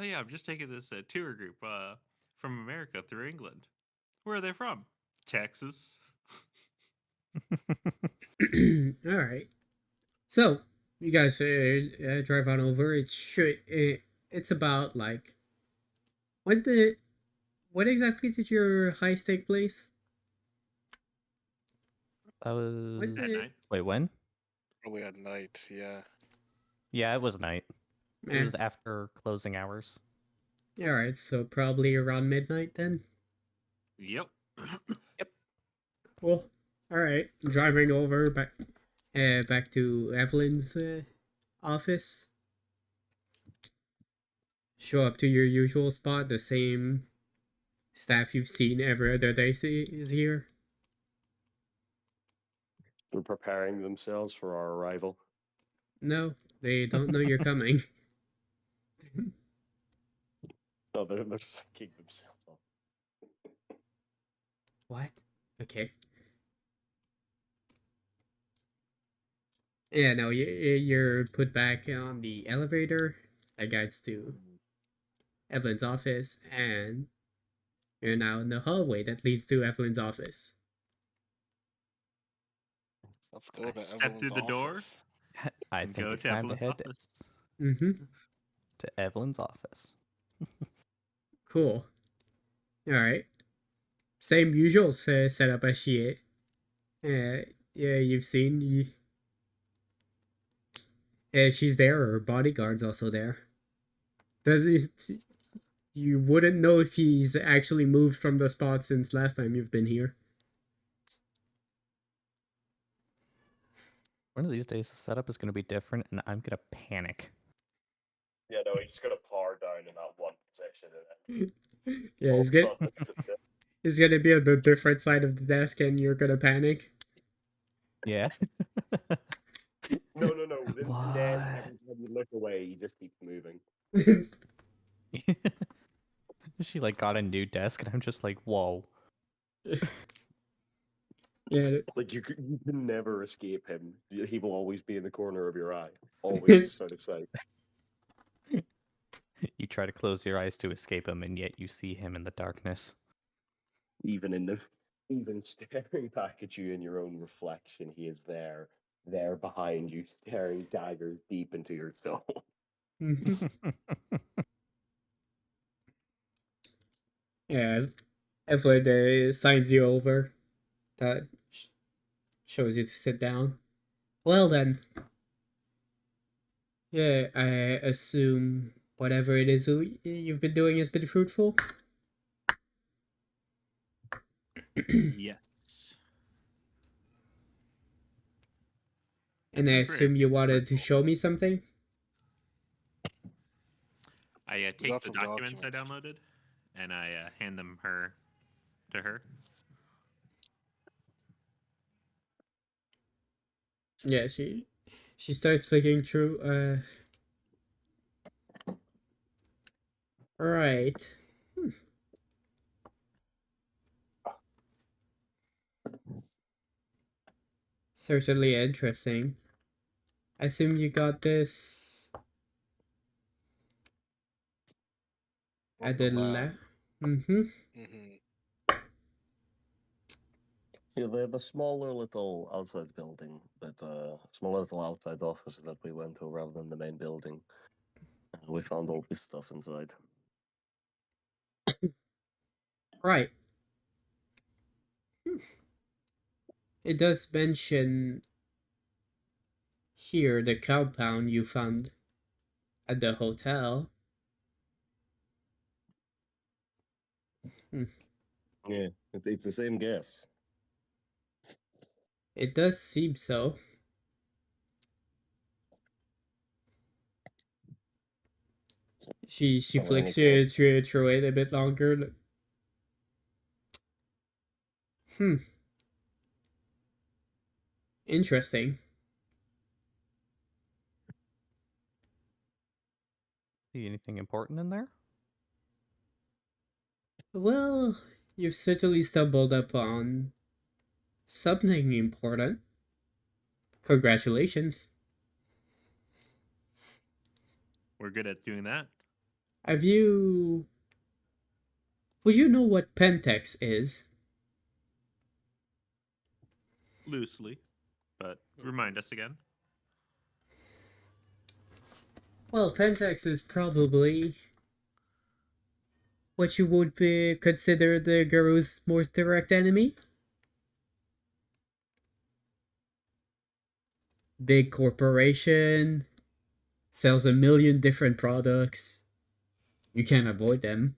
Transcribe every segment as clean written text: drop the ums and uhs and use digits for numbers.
Oh yeah, I'm just taking this tour group from America through England. Where are they from? Texas. All right. So you guys drive on over. It's about like when the when exactly did your heist take place? I When was. At did night. Wait, when? Probably at night, yeah. Yeah, it was night. It eh, was after closing hours. all right, so probably around midnight then. Yep. Yep. Cool. All right, driving over back to Evelyn's office. Show up to your usual spot. The same staff you've seen every other day is here. They're preparing themselves for our arrival. No, they don't know you're coming. No, they're psyching themselves up. What? Okay. Yeah, no, you're put back on the elevator that guides to Evelyn's office, and you're now in the hallway that leads to Evelyn's office. Let's I go to step through Evelyn's the door office. I and think go it's to time to Evelyn's head office. Mm-hmm. to Evelyn's office. Cool. All right. Same usual setup as she. Yeah, you've seen. She's there. Her bodyguard's also there. Does it? You wouldn't know if he's actually moved from the spot since last time you've been here. One of these days, the setup is going to be different, and I'm going to panic. Yeah, no, he's just gonna power down in that one section and Yeah, all he's of a good. sudden it's just He's gonna be on the different side of the desk, and you're gonna panic. Yeah. no. And then What? every time you look away, he just keeps moving. She like got a new desk, and I'm just like, whoa. Yeah, Like you can never escape him. He will always be in the corner of your eye, always just out of sight. You try to close your eyes to escape him, and yet you see him in the darkness. Even staring back at you in your own reflection, he is there behind you, staring daggers deep into your soul. mhm. Yeah. Evelyn signs you over. That shows you to sit down. Well then, yeah, I assume whatever it is you've been doing has been fruitful. Yes. And It's I been pretty assume you wanted to fruitful. show me something. I We take got the some documents I documents. downloaded and I hand them to her. Yeah, she starts flicking through. Right. Certainly interesting. I assume you got this From at the the lab. left. Mm-hmm. Hmm. Yeah, the smaller little outside building, smaller little outside office that we went to rather than the main building. We found all this stuff inside. Right. It does mention here the compound you found at the hotel. Hmm. Yeah, it's the same guess. It does seem so. She Oh, well, flicks okay. through it a bit longer. Hmm. Interesting. See anything important in there? Well, you've certainly stumbled upon something important. Congratulations. We're good at doing that. Have you... Would you know what Pentex is? Loosely, but remind us again. Well, Pentex is probably what you would be consider the Guru's most direct enemy. Big corporation, sells a million different products. You can't avoid them.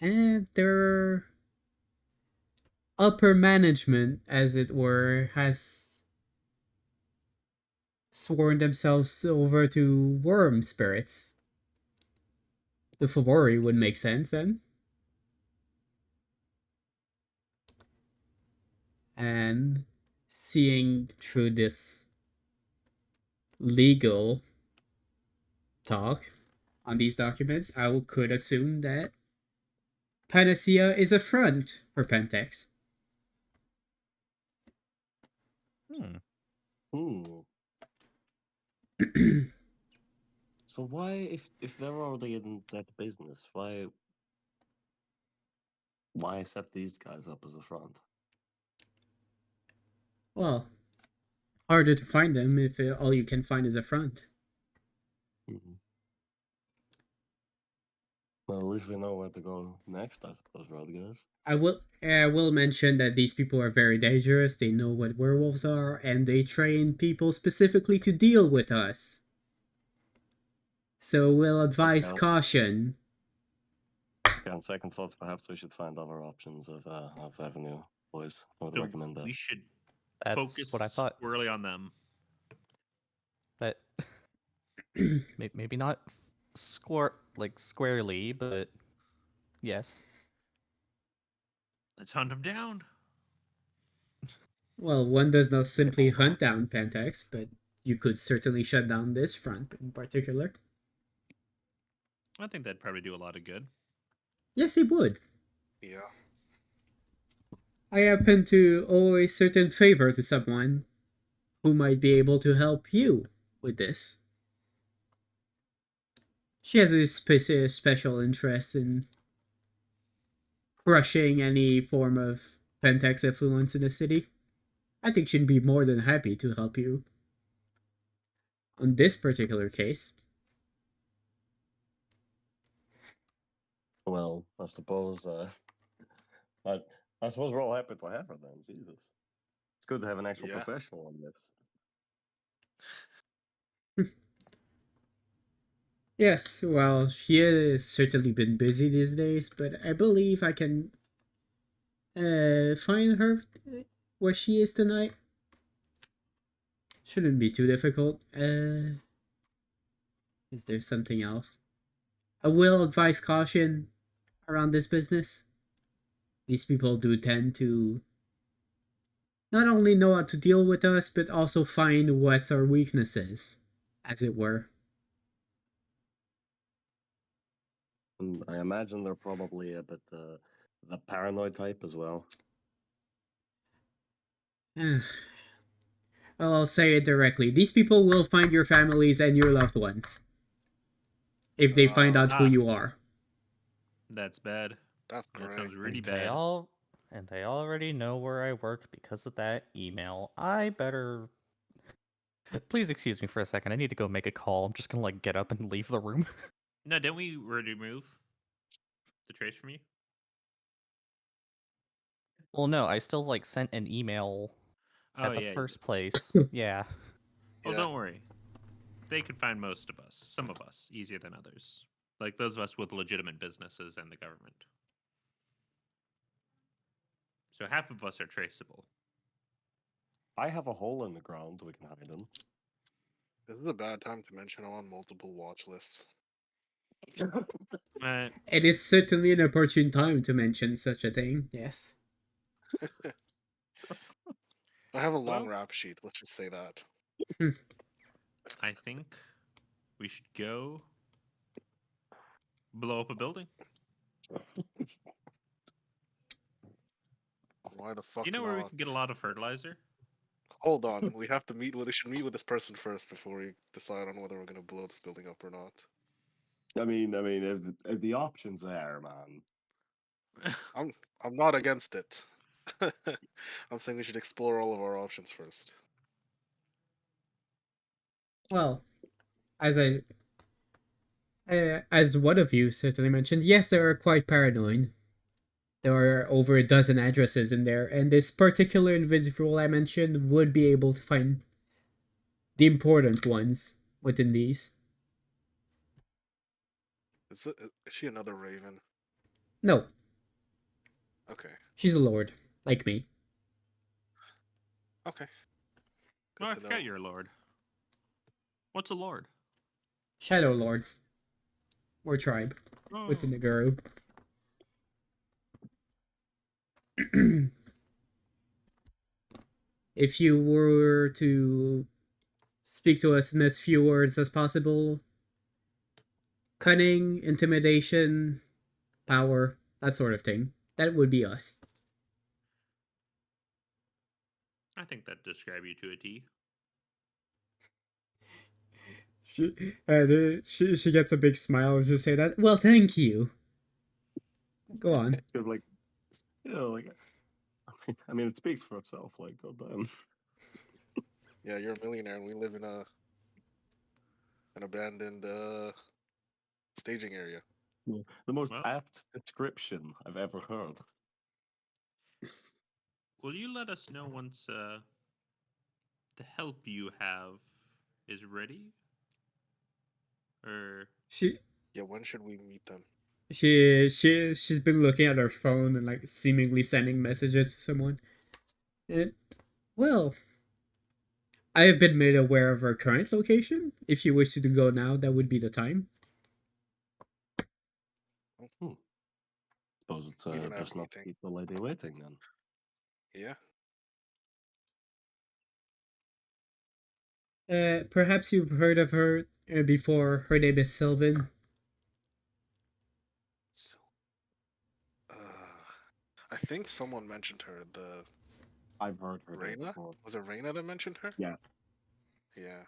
And their upper management, as it were, has sworn themselves over to worm spirits. The Fomori would make sense then. And seeing through this legal talk on these documents, I could assume that Panacea is a front for Pentex. Hmm. Hmm. So why, if they're already in that business, why set these guys up as a front? Well, harder to find them if all you can find is a front. Mhm. Well, at least we know where to go next, I suppose, road guys. I will mention that these people are very dangerous. They know what werewolves are, and they train people specifically to deal with us. So we'll advise Okay. caution. Okay, on second thoughts, perhaps we should find other options of avenue, boys. I would So recommend that. we should That's focus what I thought. squarely on them. But maybe not squarely, but yes. Let's hunt them down. Well, one does not simply hunt down Pentex, but you could certainly shut down this front in particular. I think that'd probably do a lot of good. Yes, it would. Yeah. I happen to owe a certain favor to someone who might be able to help you with this. She has a special interest in crushing any form of Pentex influence in the city. I think she'd be more than happy to help you on this particular case. Well, I suppose I suppose we're all happy to have her then. Jesus, it's good to have an actual Yeah. professional on this. Yes, well, she has certainly been busy these days, but I believe I can find her where she is tonight. Shouldn't be too difficult. Is there something else? I will advise caution around this business. These people do tend to not only know how to deal with us, but also find what's our weaknesses, as it were. And I imagine they're probably a bit the paranoid type as well. Well, I'll say it directly. These people will find your families and your loved ones if they find out who Ah. you are. That's bad. That's That great. sounds really They bad. they already know where I work because of that email. I better. Please excuse me for a second. I need to go make a call. I'm just gonna get up and leave the room. No, didn't we remove the trace from you? Well, no, I still sent an email Oh at the yeah. first place. Yeah. Well, Yeah. don't worry. They could find most of us, some of us, easier than others. Like those of us with legitimate businesses and the government. So half of us are traceable. I have a hole in the ground we can hide in. This is a bad time to mention I'm on multiple watch lists. It is certainly an opportune time to mention such a thing, yes. I have a long Well- rap sheet, let's just say that. I think we should go blow up a building. Why the fuck You know not? where we can get a lot of fertilizer? Hold on, we should meet with this person first before we decide on whether we're gonna blow this building up or not. I mean, if the options there, man. I'm not against it. I'm saying we should explore all of our options first. Well, as as one of you certainly mentioned, yes, they are quite paranoid. There are over a dozen addresses in there, and this particular individual I mentioned would be able to find the important ones within these. Is she another raven? No, Okay. she's a lord, like me. Okay. Oh, Good I to forgot know. you're a lord. What's a lord? Shadow lords. Or tribe Oh, within the guru. If you were to speak to us in as few words as possible, cunning, intimidation, power, that sort of thing, that would be us. I think that describe you to a T. She gets a big smile as you say that. Well, thank you. Go on. It's good, like, like, I mean, it speaks for itself. Like, goddamn. Yeah, you're a millionaire, and we live in an abandoned staging area. Yeah. The most Well- apt description I've ever heard. Will you let us know once the help you have is ready? Or She Yeah, when should we meet them? she's been looking at her phone and like seemingly sending messages to someone. And, well, I have been made aware of our current location. If you wish to go now, that would be the time. Suppose it's We don't have just not anything. keep the lady waiting then. Yeah. Perhaps you've heard of her before. Her name is Sylvan. So, I think someone mentioned her. The I've heard her name Reina? before. Was it Reina that mentioned her? Yeah. Yeah.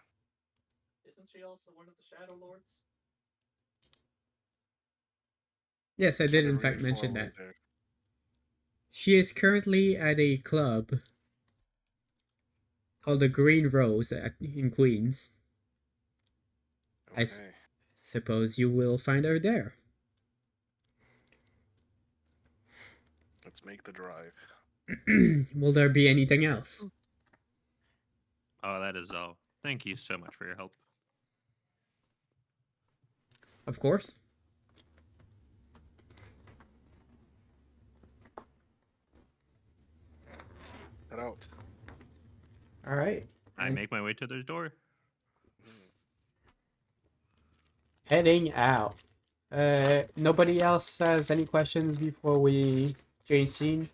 Isn't she also one of the Shadow Lords? Yes, I You did sounded in really fact mention formally that. there. She is currently at a club called the Green Rose in Queens. I Okay. suppose you will find her there. Let's make the drive. Will there be anything else? oh, that is all. Thank you so much for your help. Of course. Head out. All right. I make my way to their door. Heading out. Nobody else has any questions before we change scene?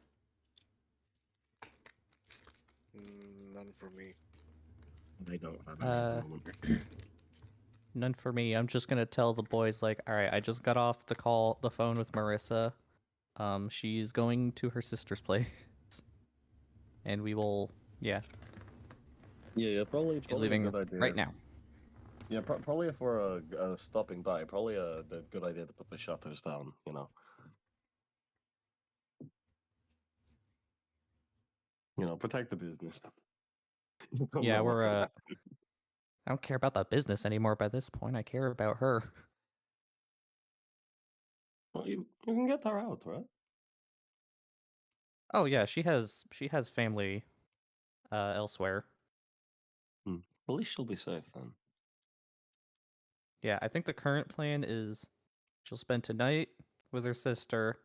None for me. I don't have any at the moment. None for me. I'm just gonna tell the boys like, all right, I just got off the phone with Marissa. She's going to her sister's place, and we will. Yeah, Yeah, probably she's leaving a good idea. right now. Yeah, probably if we're stopping by, probably a good idea to put the shutters down. Protect the business. Don't Yeah, know what we're could happen. I don't care about the business anymore by this point. I care about her. Well, you can get her out, right? Oh yeah, she has family elsewhere. At least she'll be safe then. Yeah, I think the current plan is she'll spend tonight with her sister.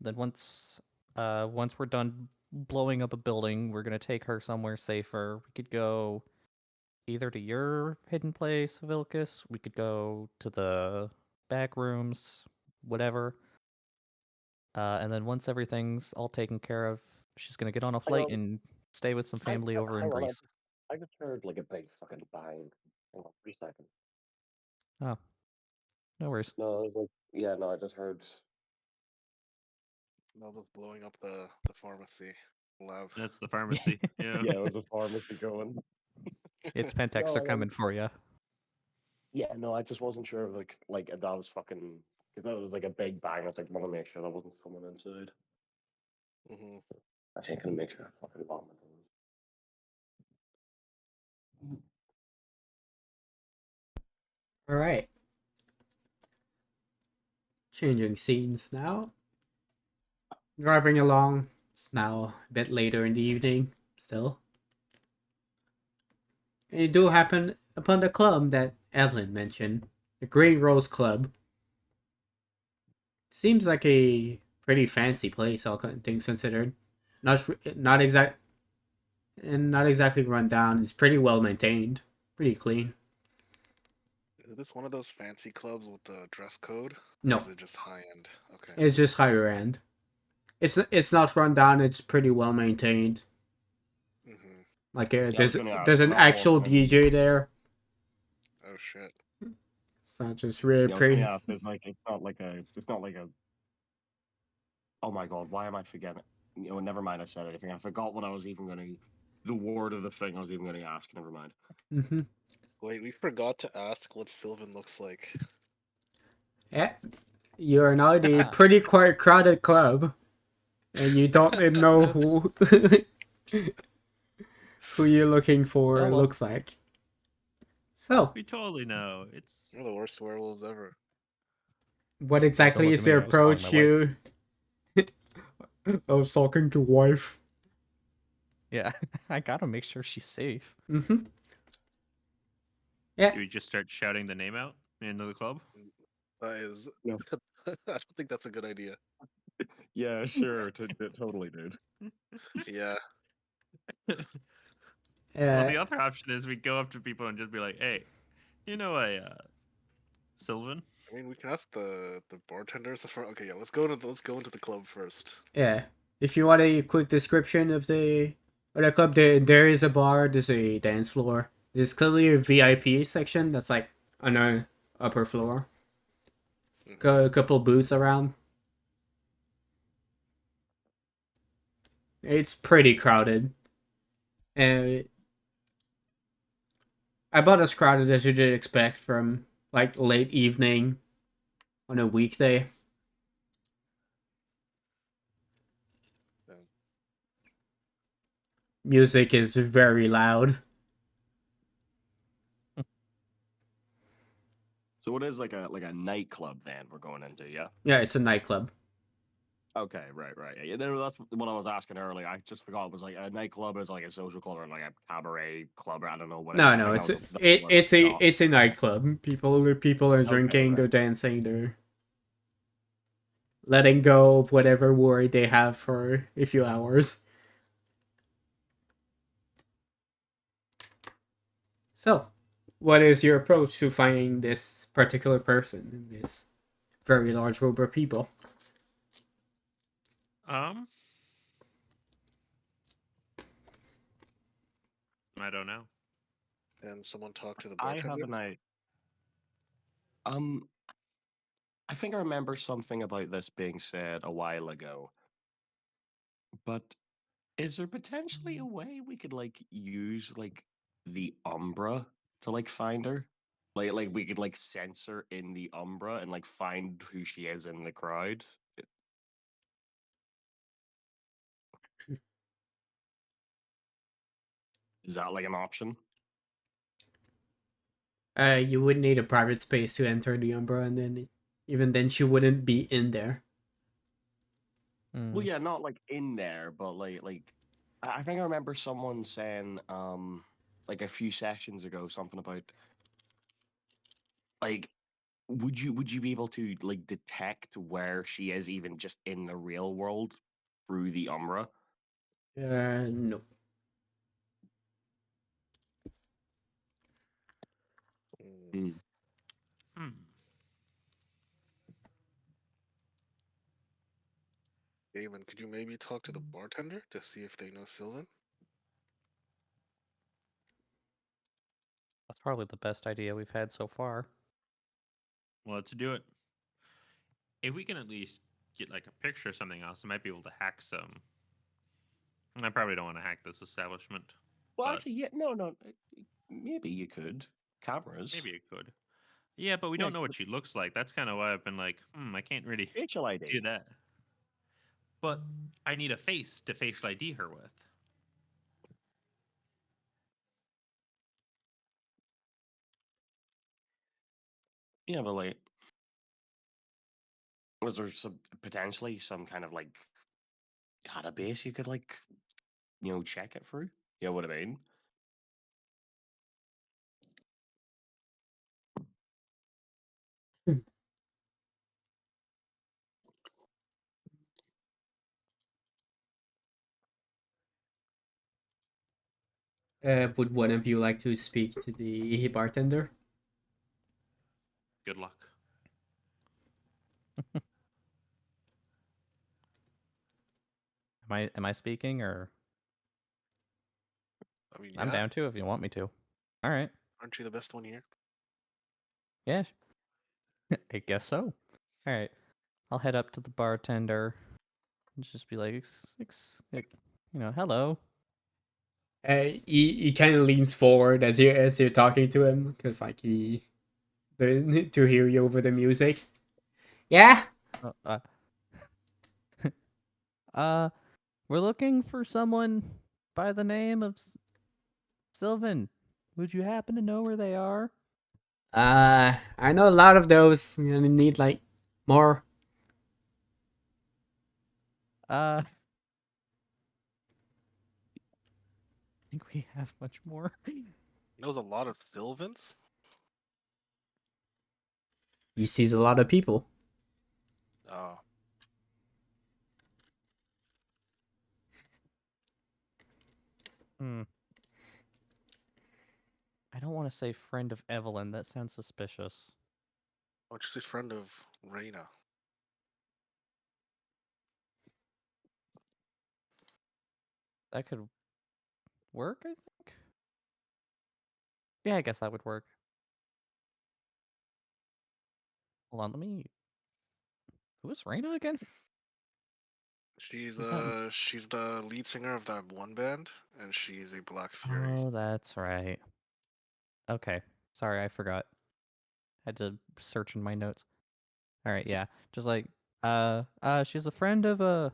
Then once we're done blowing up a building, we're gonna take her somewhere safer. We could go either to your hidden place, Vilcus. We could go to the back rooms, whatever. And then once everything's all taken care of, she's gonna get on a Hang flight on. and stay with some family over in Hang on, Greece. I just heard like a big fucking bang. Hang on, 3 seconds. Oh, no worries. No, yeah, no, I just heard. No, just blowing up the pharmacy lab. That's the pharmacy. Yeah. Yeah, it was a pharmacy going. It's Pentex. They're No, coming for you. Yeah, no, I just wasn't sure if like if that was fucking if that was like a big bang. I was like, want to make sure that wasn't someone inside. Mm-hmm. Actually, I couldn't make sure. I fucking bottom of All right. Changing scenes now. Driving along. It's now a bit later in the evening. Still. And you do happen upon the club that Evelyn mentioned. The Green Rose Club. Seems like a pretty fancy place, all things considered. Not exact and not exactly run down. It's pretty well maintained, pretty clean. Is this one of those fancy clubs with the dress code? Or No, is it just high end? Okay. it's just higher end. It's not run down. It's pretty well maintained. Mm-hmm. Like Yeah, I was gonna ask. there's When an I walked actual in, DJ there. Oh shit. It's not just really yeah, I was gonna pretty. ask. It's not like a. Oh my god, why am I forgetting? You know, never mind. I said anything. I forgot what I was even gonna. The word of the thing I was even gonna ask. Never mind. Mm-hmm. Wait, we forgot to ask what Sylvan looks like. Yeah, you are now the pretty quite crowded club, and you don't know Oops. who you're looking Oh for well. looks like. So, We totally know. It's You're the worst werewolves ever. what Don't exactly look is at me. the I was calling my approach wife. you? I was talking to wife. Yeah, I gotta make sure she's safe. Mm-hmm. Yeah, do we just start shouting the name out into the club? That is. No. I don't think that's a good idea. Yeah, sure. Totally, dude. Yeah. Well, uh, the other option is we go up to people and just be like, "Hey, you know Sylvan?" I mean, we can ask the bartenders. Okay, yeah. Let's go into the club first. yeah. If you want a quick description of the club, there is a bar. There's a dance floor. There's clearly a VIP section that's like on the upper floor. Mm-hmm. A couple booths around. It's pretty crowded. And about as crowded as you did expect from like late evening on a weekday. Yeah. Music is very loud. So it is like a nightclub then we're going into, yeah. Yeah, it's a nightclub. Okay, right. Yeah, that's what I was asking earlier. I just forgot it was like a nightclub is like a social club or like a cabaret club or I don't know whatever. No, I no, think that it's was the word I forgot. it's a nightclub. People are Okay, drinking, they're right. dancing, they're letting go of whatever worry they have for a few hours. So, what is your approach to finding this particular person in this very large group of people? Um, I don't know. And someone talk to the I have bartender. an I um I think I remember something about this being said a while ago. But is there potentially a way we could like use like the Umbra to like find her? Like we could like censor in the Umbra and like find who she is in the crowd. Is that like an option? You would need a private space to enter the Umbra, and then even then, she wouldn't be in there. Well, Hmm. yeah, not like in there, but like I think I remember someone saying like a few sessions ago something about like would you be able to like detect where she is even just in the real world through the Umbra? No. Mm. Mm. Hmm. Damon, could you maybe talk to the bartender to see if they know Sylvan? That's probably the best idea we've had so far. Well, let's do it. If we can at least get like a picture or something else, I might be able to hack some. And I probably don't want to hack this establishment, Well, but actually, yeah, no. Maybe you could cameras. maybe it could. Yeah, but we Yeah, don't know what she looks like. That's kind of why I've been like, I can't really facial ID. do that. But I need a face to facial ID her with. Yeah, but like, was there some potentially some kind of like database you could like, check it through? You know what I mean? Would one of you like to speak to the bartender? Good luck. Am I speaking or I mean, I'm yeah. down to if you want me to. All right. Aren't you the best one here? Yeah. I guess so. All right. I'll head up to the bartender and just be like, hello. He kind of leans forward as you're talking to him because like to hear you over the music. Yeah. Uh, uh, uh, we're looking for someone by the name of Sylvan. Would you happen to know where they are? I know a lot of those. You need like more. I think we have much more. Knows a lot of Sylvans. He sees a lot of people. Oh, Hmm. I don't want to say friend of Evelyn. That sounds suspicious. why don't you say friend of Reina? That could work, I think. Yeah, I guess that would work. Hold on, let me. Who is Reina again? She's She's not. she's the lead singer of that one band, and she's a Black Fury. Oh, that's right. Okay, sorry, I forgot. Had to search in my notes. All right, yeah, just like she's a friend of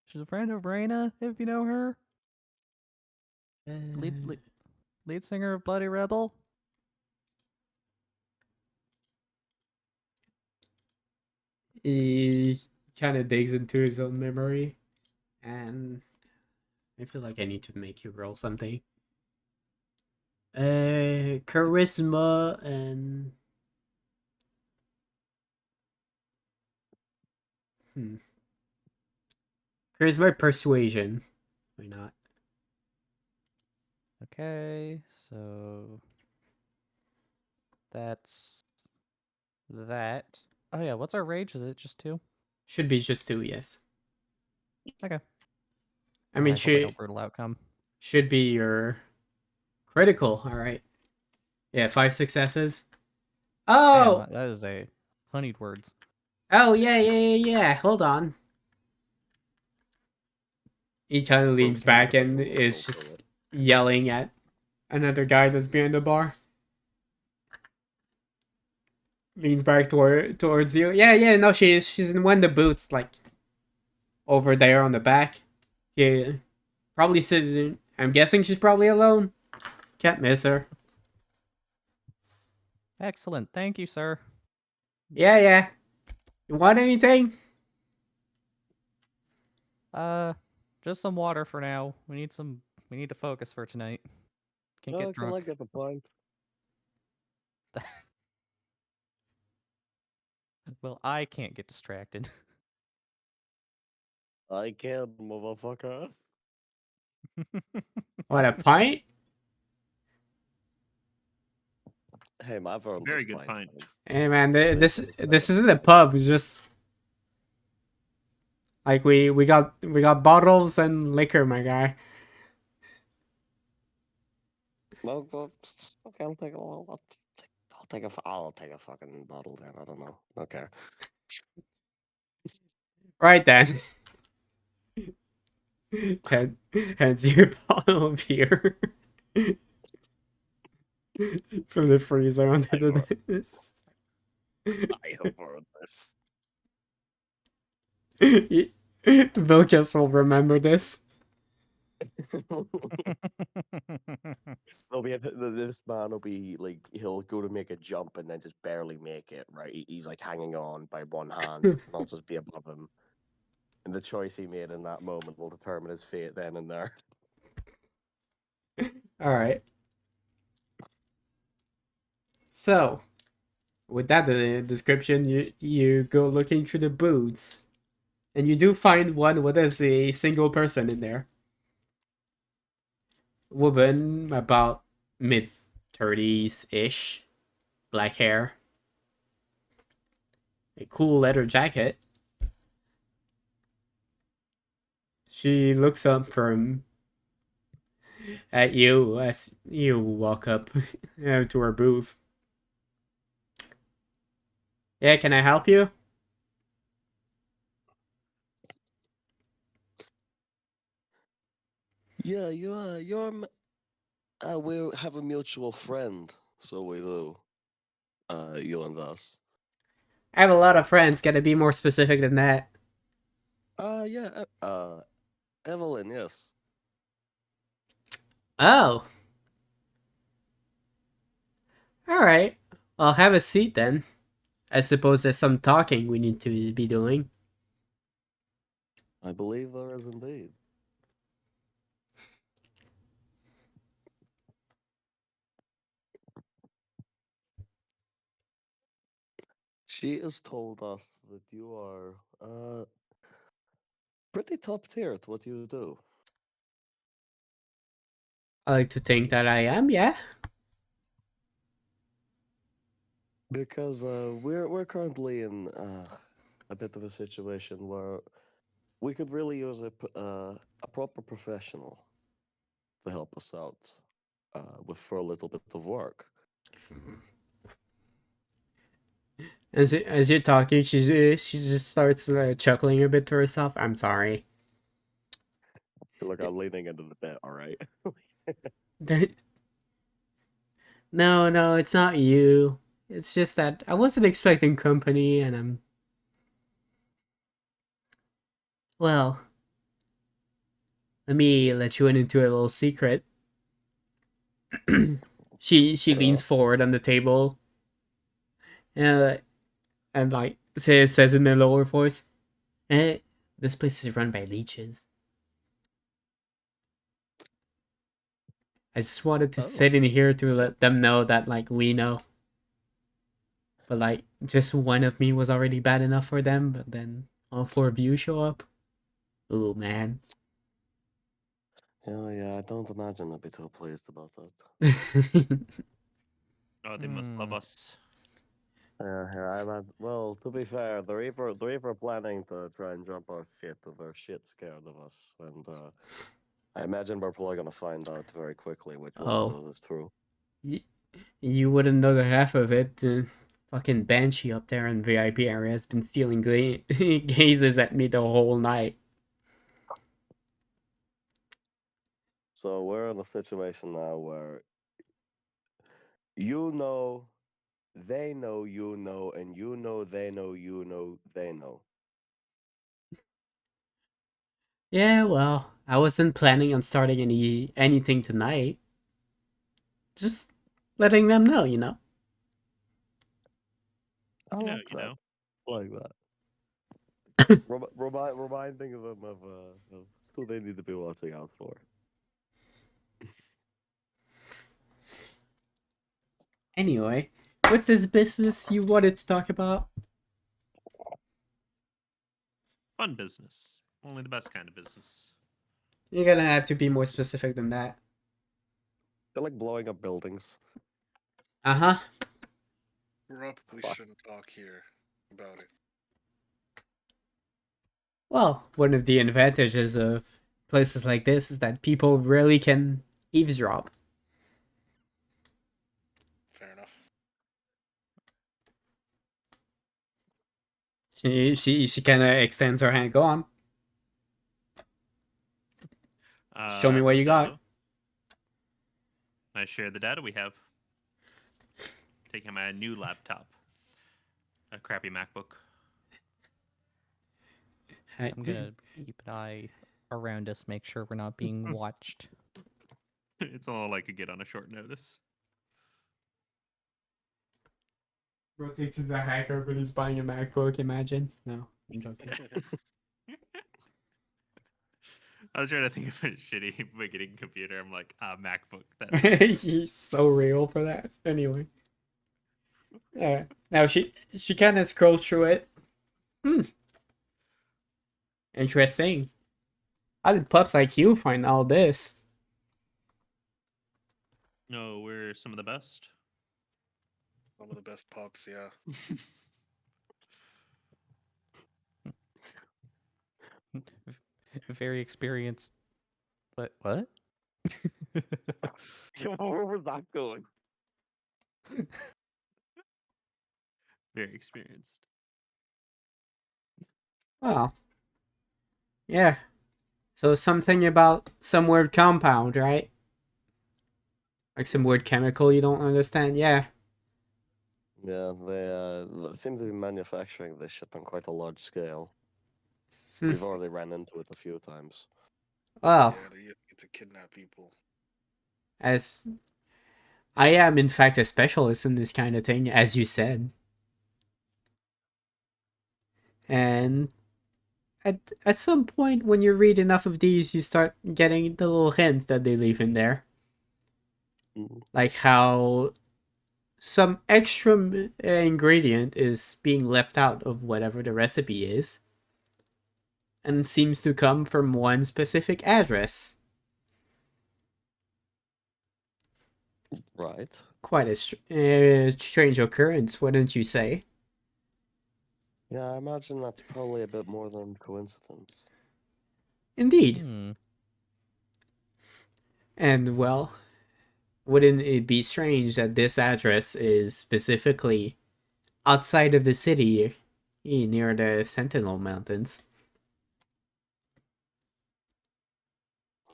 she's a friend of Reina, if you know her. Lead lead, lead singer of Bloody Rebel. He kind of digs into his own memory, and I feel like I need to make you roll something. Charisma and charisma persuasion. Why not? Okay, so that's that. Oh yeah, what's our rage? Is it just 2? Should be just 2, yes. Okay. I mean, I hope I should don't brutal outcome. should be your critical. All right. Yeah, 5 successes. Damn, Oh, that is a honeyed words. oh yeah. Hold on. He kind of leans back and is just yelling at another guy that's behind the bar. Leans back towards you. Yeah. No, she's in one of the boots, like over there on the back. Yeah, probably sitting. I'm guessing she's probably alone. Can't miss her. Excellent, thank you, sir. Yeah. You want anything? Just some water for now. We need to focus for tonight. Can't get drunk. get the point. Well, I can't get distracted. I can, motherfucker. What, a pint? Hey, my phone Very does good pints, pint. man. Hey man, It's this isn't a pub. It's just like we got bottles and liquor, my guy. Well, okay, I'll take a fucking bottle then. I don't know. Okay. Right then. Hands you a bottle of beer from the freezer onto the. I have heard this. Vilchas will remember this. There'll be this man will be like he'll go to make a jump and then just barely make it. Right, he's like hanging on by one hand, and I'll just be above him. And the choice he made in that moment will determine his fate then and there. All right. So, with that description, you go looking through the boots, and you do find one where there's a single person in there. Woman, about mid-30s ish, black hair, a cool leather jacket. She looks up from at you as you walk up to her booth. Yeah, can I help you? Yeah, we have a mutual friend, so we do. You and us. I have a lot of friends. Gotta be more specific than that. Yeah, Evelyn, yes. Oh. Alright. I'll have a seat then. I suppose there's some talking we need to be doing. I believe there is indeed. She has told us that you are pretty top tier at what you do. I like to think that I am, yeah. Because we're currently in a bit of a situation where we could really use a proper professional to help us out for a little bit of work. As you're talking, she just starts chuckling a bit to herself. I'm sorry. Look, I'm leaning into the bit, all right? No, it's not you. It's just that I wasn't expecting company, and I'm. Well, let me let you in into a little secret. She leans forward on the table, and like says in a lower voice, "This place is run by leeches. I just wanted to Oh. sit in here to let them know that like we know. But like just one of me was already bad enough for them, but then all four of you show up. Oh man." Yeah, I don't imagine they'd be too pleased about that. Oh, they must love us. Well, to be fair, the Reaper planning to try and jump our ship, and they're shit scared of us, and I imagine we're probably gonna find out very quickly which one of Oh, those is true. you wouldn't know the half of it. The fucking banshee up there in VIP area has been stealing gazes at me the whole night. So we're in a situation now where you know, they know, you know, and you know, they know, you know, they know. Yeah, well, I wasn't planning on starting anything tonight. Just letting them know, you know. I You know, like you that. know. I like that. Reminding them of who they need to be watching out for. Anyway, what's this business you wanted to talk about? Fun business. Only the best kind of business. You're gonna have to be more specific than that. They're like blowing up buildings. Uh-huh. Probably Fuck. shouldn't talk here about it. Well, one of the advantages of places like this is that people rarely can eavesdrop. Fair enough. She kind of extends her hand. Go on. Show me what you got. I share the data we have. Taking my new laptop. A crappy MacBook. I'm gonna keep an eye around us, make sure we're not being watched. It's all I could get on a short notice. Bro thinks he's a hacker, but he's buying a MacBook. Imagine. No, I'm joking. I was trying to think of a shitty beginning computer. I'm like, MacBook. That's it. He's so real for that. Anyway. Yeah. Now she kind of scrolls through it. Interesting. How did pups like you find all this? No, we're some of the best. Some of the best pups, yeah. Very experienced. What? What? Where was that going? Very experienced. Oh. Yeah. So something about some weird compound, right? Like some weird chemical you don't understand. Yeah. Yeah, they seem to be manufacturing this shit on quite a large scale. Hmm. We've already ran into it a few times. Well, Yeah, they're using it to kidnap people. as I am in fact a specialist in this kind of thing, as you said. And at some point when you read enough of these, you start getting the little hints that they leave in there. Mm. Like how some extra ingredient is being left out of whatever the recipe is, and seems to come from one specific address. Right. Quite a strange occurrence, wouldn't you say? Yeah, I imagine that's probably a bit more than coincidence. Indeed. Hmm. And well, wouldn't it be strange that this address is specifically outside of the city, near the Sentinel Mountains?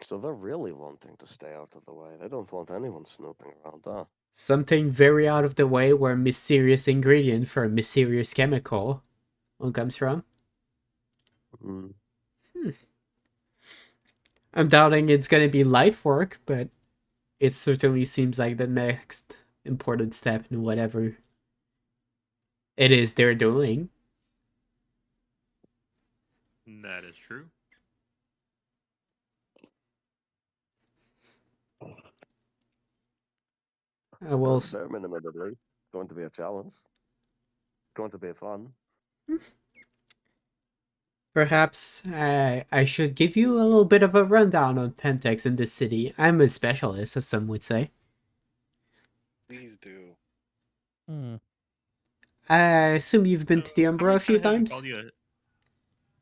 So they're really wanting to stay out of the way. They don't want anyone snooping around, huh? Something very out of the way where a mysterious ingredient for a mysterious chemical comes from. Mm. I'm doubting it's gonna be light work, but it certainly seems like the next important step in whatever it is they're doing. That is true. Well, Bare minimum, at least. Going to be a challenge. Going to be fun. perhaps I should give you a little bit of a rundown on Pentex in this city. I'm a specialist, as some would say. Please do. Hmm. I assume you've been to the How Umbra many a few times have we times? called you a...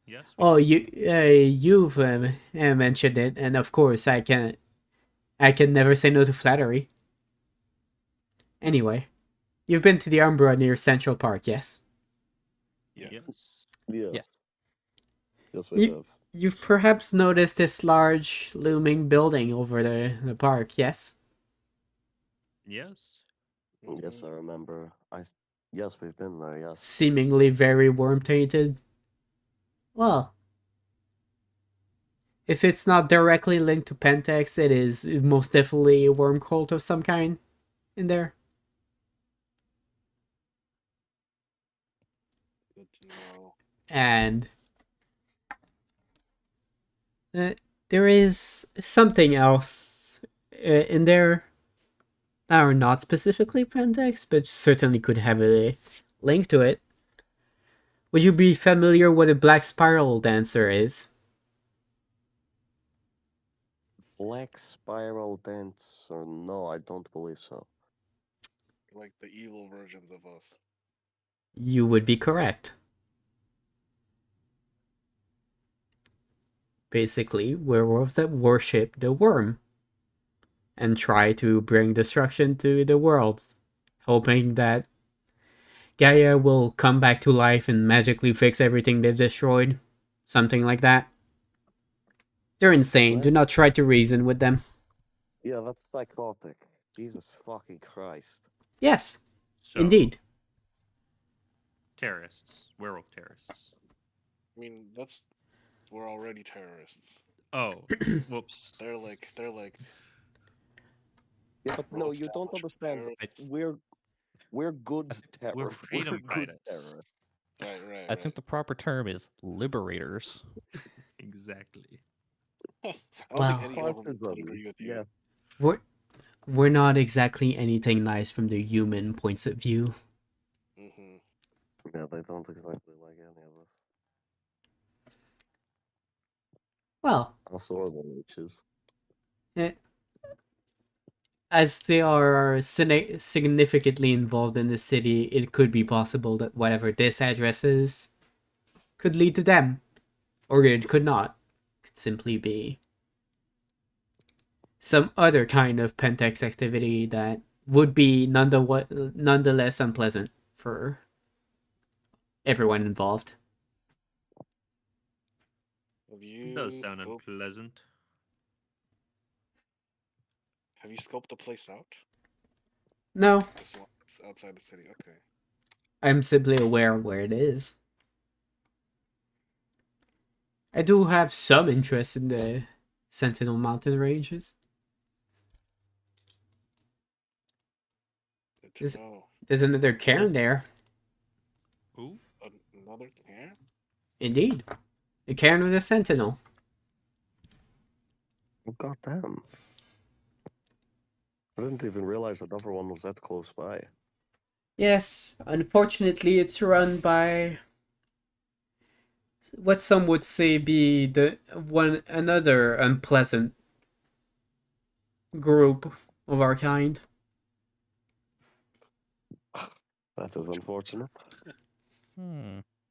Yes. Oh, you've mentioned it, and of course I can never say no to flattery. Anyway, you've been to the Umbra near Central Park, yes? Yeah. Yes. Yeah. Yes. Yes, we You, have. you've perhaps noticed this large looming building over the park, yes? Yes. Yes, I remember. Yes, we've been there, yes. Seemingly very worm tainted. Well, if it's not directly linked to Pentex, it is most definitely a worm cult of some kind in there. Good to know. And there is something else in there that are not specifically Pentex, but certainly could have a link to it. Would you be familiar what a black spiral dancer is? Black spiral dance, or no, I don't believe so. Like the evil versions of us. You would be correct. Basically, werewolves that worship the worm and try to bring destruction to the world, hoping that Gaia will come back to life and magically fix everything they've destroyed. Something like that. They're insane. Do That's, not try to reason with them. yeah, that's psychotic. Jesus fucking Christ. Yes, So, indeed. terrorists, werewolf terrorists. I mean, we're already terrorists. Oh, whoops. They're like Yeah, but no, you don't well-established understand. terrorists. We're good terror. We're freedom good fighters. Right, I think the proper term is liberators. Exactly. I don't Wow. think any government would Partisan, agree with yeah. you. We're not exactly anything nice from the human points of view. Mm-hmm. Yeah, they don't exactly like any of us. Well, Also, are the leeches. eh, as they are significantly involved in the city, it could be possible that whatever this address is could lead to them. Or it could not. It could simply be some other kind of Pentex activity that would be nonetheless unpleasant for everyone involved. Have It does you sound unpleasant. have you scoped the place out? No, This one that's outside the city. Okay. I'm simply aware of where it is. I do have some interest in the Sentinel Mountain ranges. Good to know. There's another cairn there. Ooh. Another cairn? Indeed. The cairn with a sentinel. Oh, goddamn. I didn't even realize another one was that close by. Yes, unfortunately it's run by what some would say be another unpleasant group of our kind. That is unfortunate.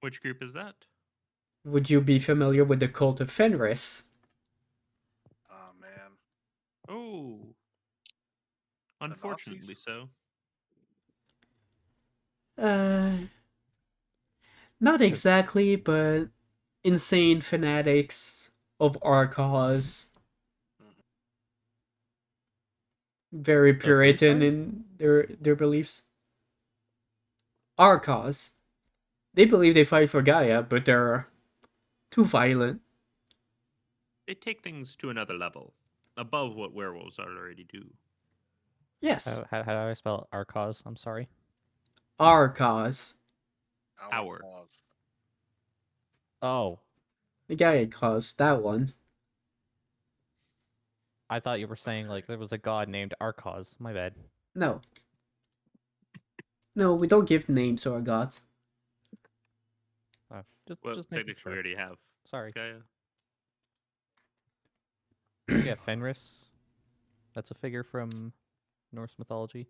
Which group is that? Would you be familiar with the cult of Fenris? Oh man. Oh. Unfortunately Nazis? so. Not exactly, but insane fanatics of our cause. Very Puritan in their beliefs. Our cause. They believe they fight for Gaia, but they're too violent. They take things to another level, above what werewolves already do. Yes, How do I spell Arcos? I'm sorry. our cause. Our. Cause. Oh, The Gaia cause, that one. I thought you were saying like there was a god named Arcos. My bad. No. No, we don't give names to our gods. Oh, Well, just making technically sure. we already have. Sorry. Gaia. Yeah, Fenris. That's a figure from Norse mythology.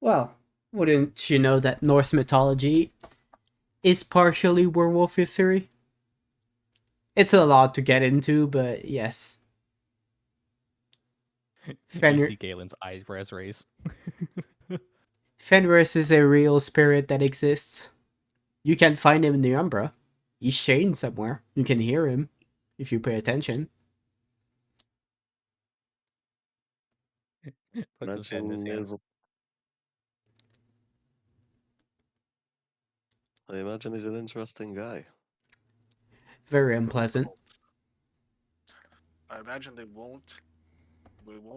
Well, wouldn't you know that Norse mythology is partially werewolf history? It's a lot to get into, but yes. You see Galen's eyebrows raise. Fenris is a real spirit that exists. You can find him in the Umbra. He's chained somewhere. You can hear him if you pay attention. Puts his head in his hands. I imagine he's an interesting guy. Very unpleasant. I imagine they won't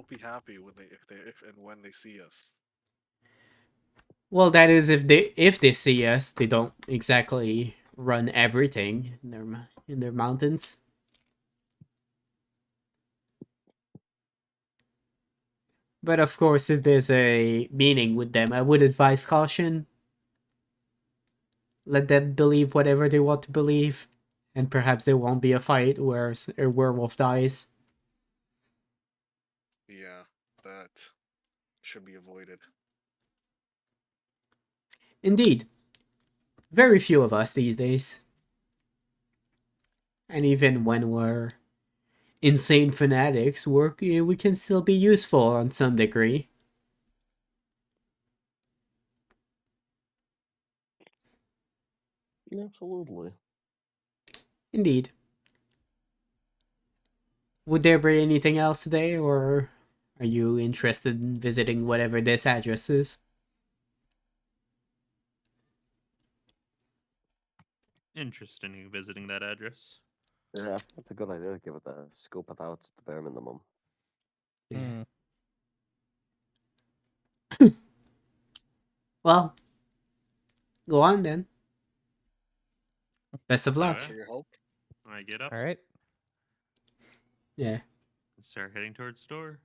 be happy when if and when they see us. Well, that is if they see us, they don't exactly run everything in their mountains. But of course, if there's a meaning with them, I would advise caution. Let them believe whatever they want to believe, and perhaps there won't be a fight where a werewolf dies. Yeah, that should be avoided. Indeed. Very few of us these days. And even when we're insane fanatics, we can still be useful on some degree. Absolutely. Indeed. Would there be anything else today, or are you interested in visiting whatever this address is? Interesting visiting that address. Yeah, that's a good idea. Give it a scope it out at the bare minimum. Yeah. Mm. Well, go on then. Best of luck. Thanks for your help. I get up All right. Yeah. and start heading towards door.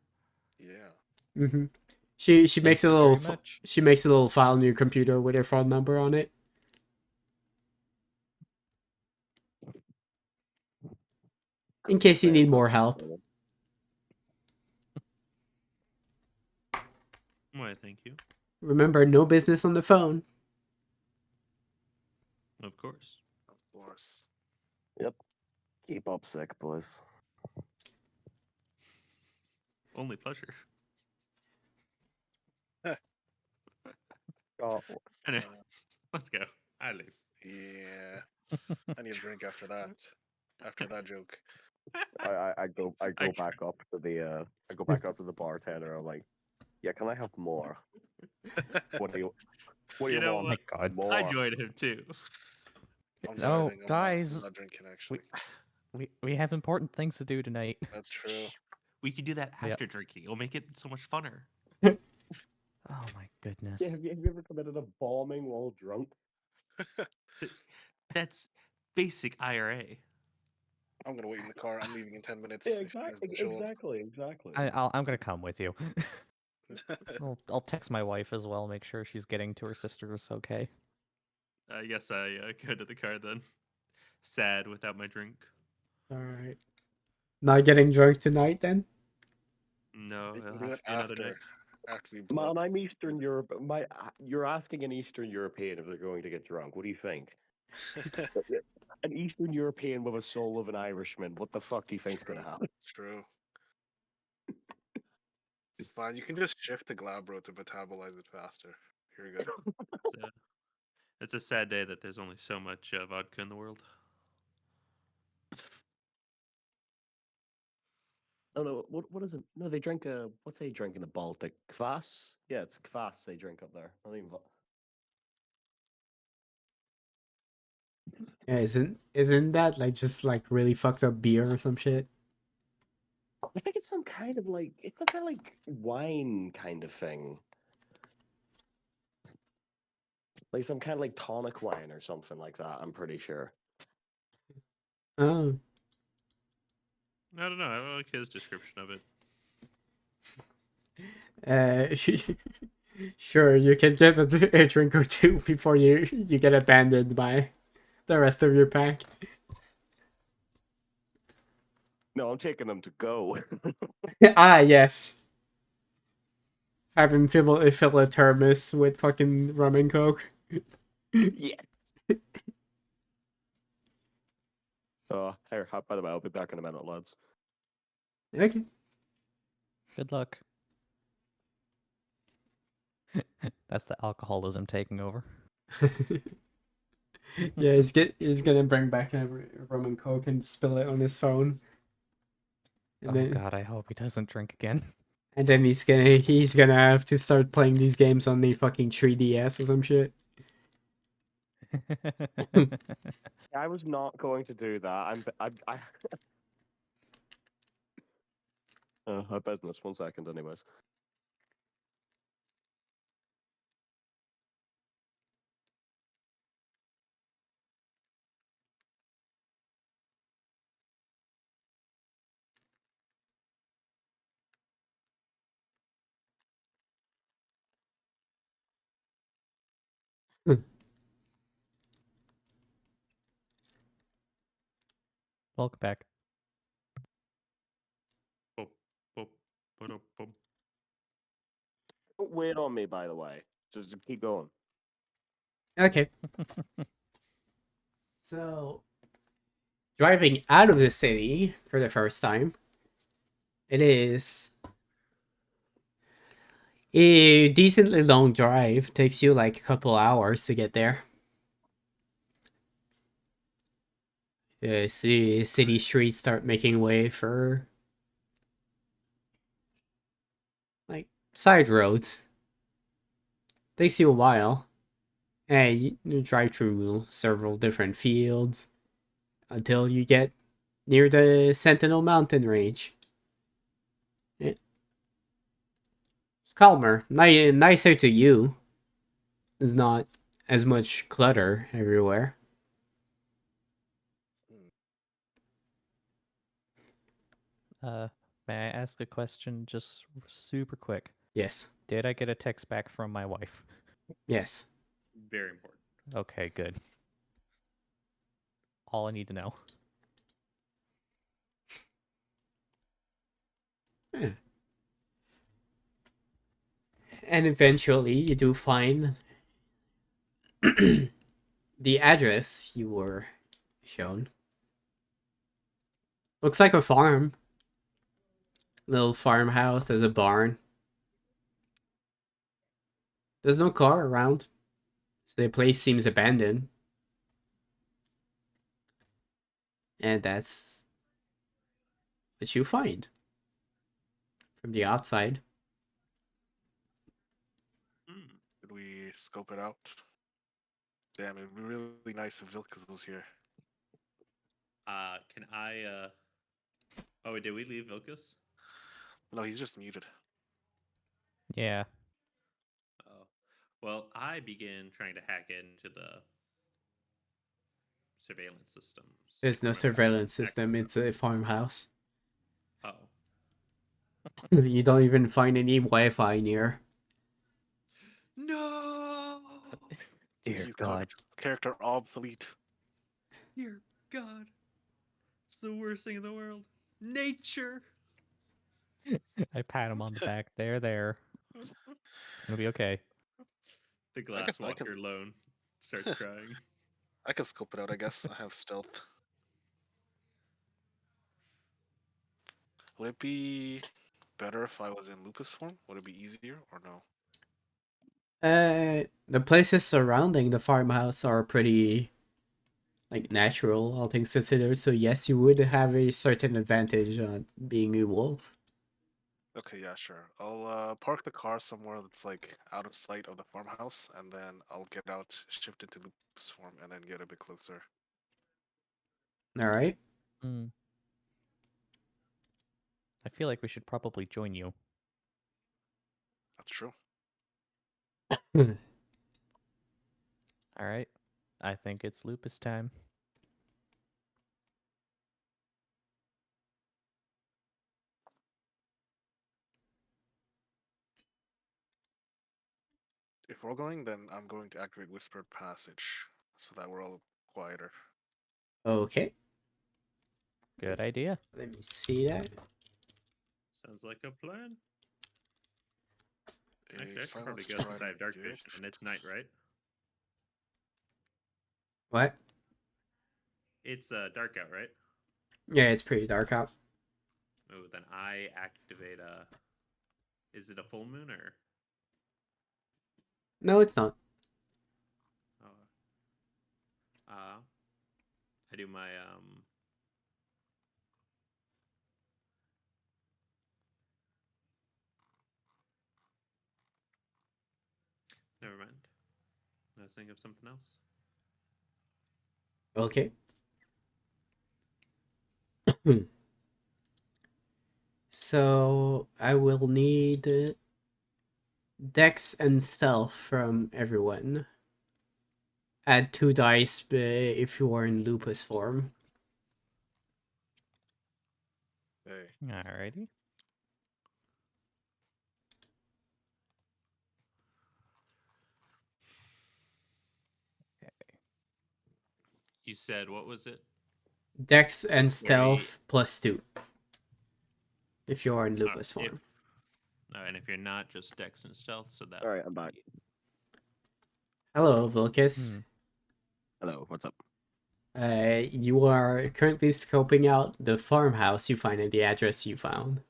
Yeah. Mm-hmm. She Thank makes a you little very much. she makes a little file on your computer with her phone number on it. In case you need more help. Why, thank you. Remember, no business on the phone. Of course. Of course. Yep. Keep up, sick boys. Only pleasure. Oh, Anyways, let's go. I leave. Yeah. I need a drink after that. After that joke. I go I back up to the I go back up to the bartender. I'm like, yeah, can I have more? What do you You know Oh my what? god. more? I joined him too. I'm No, driving. I'm guys. not drinking, actually. We have important things to do tonight. That's true. We could do that Yep. after drinking. It'll make it so much funner. Oh my goodness. Yeah, have you ever committed a bombing while drunk? That's basic IRA. I'm going to wait in the car. I'm leaving in 10 minutes. Yeah, If you guys don't show up. exactly. I'm gonna come with you. I'll text my wife as well, make sure she's getting to her sister's okay. I guess I go to the car then. Sad without my drink. Alright. Not getting drunk tonight then? No, We can it'll do have it to be another night. after we blow Man, up I'm the Eastern Europe. You're asking an Eastern European if they're going to get drunk. What do you think? An Eastern European with a soul of an Irishman. What the fuck do you think's going to happen? True. It's fine. You can just shift to Glabro to metabolize it faster. You're good. It's a sad day that there's only so much vodka in the world. Oh no, what is it? No, they drink what's they drink in the Baltic? Kvass? Yeah, it's kvass they drink up there. Not even Yeah, isn't that like just like really fucked up beer or some shit? I think it's some kind of like it's some kind of like wine kind of thing. Like some kind of like tonic wine or something like that, I'm pretty sure. Oh. I don't know. I like his description of it. Sure, you can get a drink or two before you get abandoned by the rest of your pack. No, I'm taking them to go. Ah, yes. Have him fill a thermos with fucking rum and coke. Yeah. Here, by the way, I'll be back in a minute, lads. Okay. Good luck. That's the alcoholism taking over. Yeah, he's gonna bring back a rum and coke and spill it on his phone. And Oh then, god, I hope he doesn't drink again. and then he's gonna have to start playing these games on the fucking 3DS or some shit. I was not going to do that. I business. 1 second, anyways. Welcome back. Boop, boop, boop, boop. Don't wait on me, by the way. Just keep going. Okay. So, driving out of the city for the first time, it is a decently long drive. Takes you like a couple hours to get there. City streets start making way for like side roads. Takes you a while. You drive through several different fields until you get near the Sentinel Mountain range. It's calmer, nicer to you. There's not as much clutter everywhere. May I ask a question just super quick? Yes, Did I get a text back from my wife? yes. Very important. Okay, good. All I need to know. Yeah. And eventually, you do find the address you were shown. Looks like a farm. Little farmhouse. There's a barn. There's no car around. So the place seems abandoned. And that's what you find from the outside. Hmm. Did we scope it out? Damn, it'd be really nice if Vilkas was here. Can I? Oh, did we leave Vilcus? No, he's just muted. Yeah. Oh, well, I begin trying to hack into the surveillance systems. There's no whatever surveillance access system. them. It's a farmhouse. Oh, You don't even find any Wi-Fi near. no! Dear You God. character obsolete. Dear God, it's the worst thing in the world. Nature. I pat him on the back. There. It's gonna be okay. The I glass can- walker alone starts crying. I can scope it out, I guess. I have stealth. Would it be better if I was in lupus form? Would it be easier or no? The places surrounding the farmhouse are pretty like natural, all things considered. So yes, you would have a certain advantage on being a wolf. Okay, yeah, sure. I'll park the car somewhere that's like out of sight of the farmhouse, and then I'll get out, shift into lupus form, and then get a bit closer. All right. Hmm. I feel like we should probably join you. That's true. All right. I think it's lupus time. If we're going, then I'm going to activate Whispered Passage so that we're all quieter. Okay. Good idea. Let me see that. Sounds like a plan. A Actually, I should probably silence go since I trident have dark vision gift. and it's night, right? What? It's dark out, right? Yeah, it's pretty dark out. Oh, then I activate Is it a full moon or? No, it's not. Oh. I do my Never mind. I was thinking of something else. Okay. So I will need Dex and Stealth from everyone. Add 2 dice if you are in lupus form. Hey. Alrighty. You said what was it? Dex and 40. Stealth plus 2. If you are in lupus form. And if you're not, just Dex and Stealth. So that. All right, I'm back. Hello, Vilcus. Hmm. Hello, what's up? You are currently scoping out the farmhouse you find and the address you found.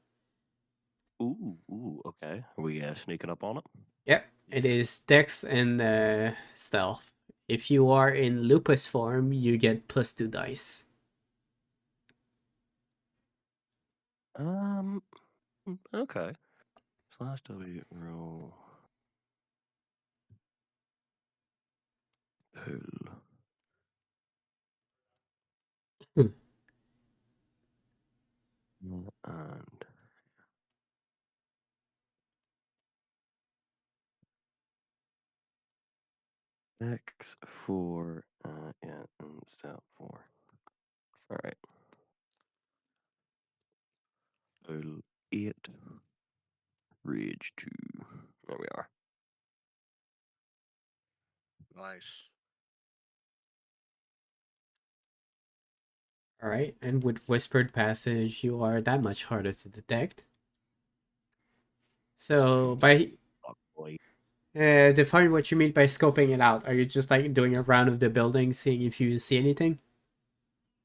Ooh, okay. Are we sneaking up on it? Yep, it is Dex and Stealth. If you are in lupus form, you get plus 2 dice. Okay. Slash W roll. Cool. Hmm. And X4, yeah, and step 4. All right. Total 8. Rage 2. There we are. Nice. All right, and with Whispered Passage, you are that much harder to detect. So, Sweet. by Fuck boy. define what you mean by scoping it out. Are you just like doing a round of the building, seeing if you see anything?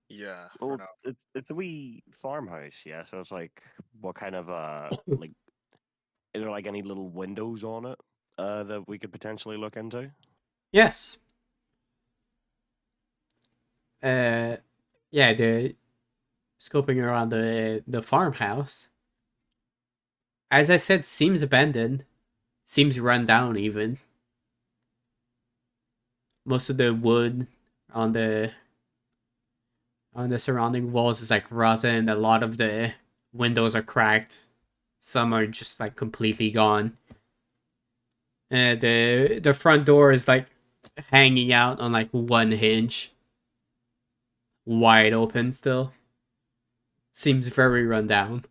Yeah, for Well, now. it's a wee farmhouse, yeah. So it's like, what kind of like, is there like any little windows on it that we could potentially look into? Yes. Uh, yeah, the scoping around the farmhouse. As I said, seems abandoned, seems run down even. Most of the wood on the surrounding walls is like rotten. A lot of the windows are cracked. Some are just like completely gone. The front door is like hanging out on like one hinge, wide open still. Seems very run down.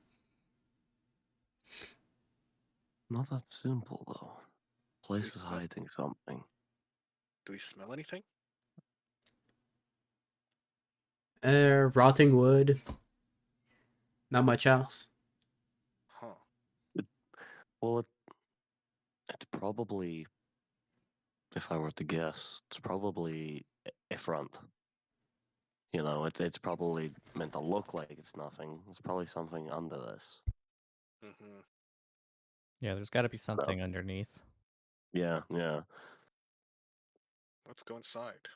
Not that simple though. Place is smell- hiding something. Do we smell anything? Rotting wood. Not much else. Huh. Well, it's probably, if I were to guess, it's probably a front. You know, it's probably meant to look like it's nothing. It's probably something under this. Mm-hmm. Yeah, there's got to be So, something underneath. yeah, yeah. Let's go inside.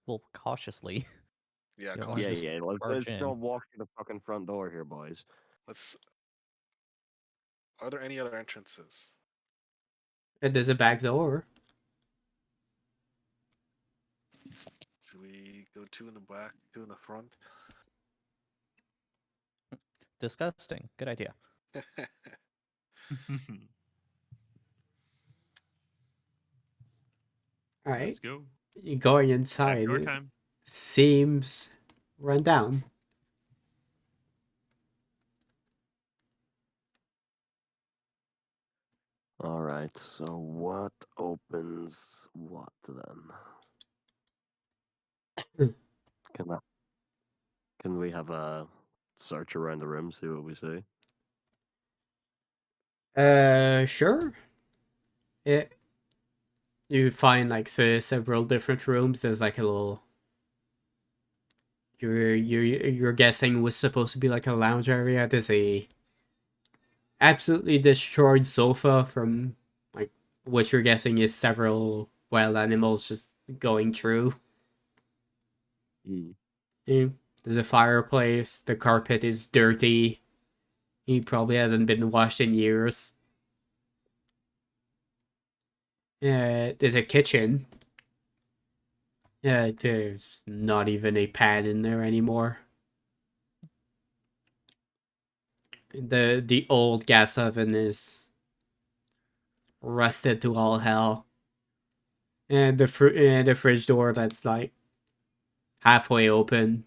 Well, cautiously. Yeah, You don't wanna Yeah, just cautiously. yeah. barge Let's in. not walk through the fucking front door here, boys. Let's. Are there any other entrances? There's a back door. Should we go two in the back, two in the front? Disgusting. Good idea. All right, Let's go. going Back inside. door It time. seems run down. All right. So what opens what then? Can I, can we have a search around the room, see what we see? Sure. It you find like several different rooms. There's like a little. You're guessing was supposed to be like a lounge area. There's a absolutely destroyed sofa from like what you're guessing is several wild animals just going through. Mm. Yeah. There's a fireplace. The carpet is dirty. He probably hasn't been washed in years. Yeah, there's a kitchen. Yeah, there's not even a pad in there anymore. The old gas oven is rusted to all hell. And the fridge door that's like halfway open.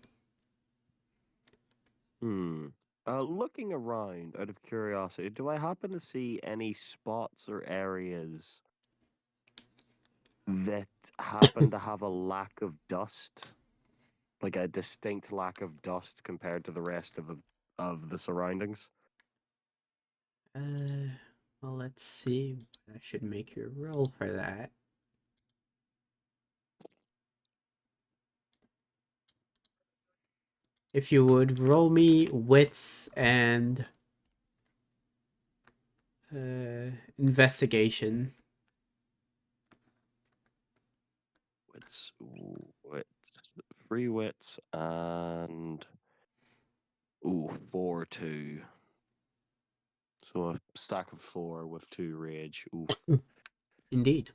Hmm. Looking around, out of curiosity, do I happen to see any spots or areas that happen to have a lack of dust? Like a distinct lack of dust compared to the rest of the surroundings? Well, let's see. I should make your roll for that. If you would roll me wits and investigation. Wits, wits, free wits, and 4-2. So a stack of 4 with 2 rage. Oof. Indeed.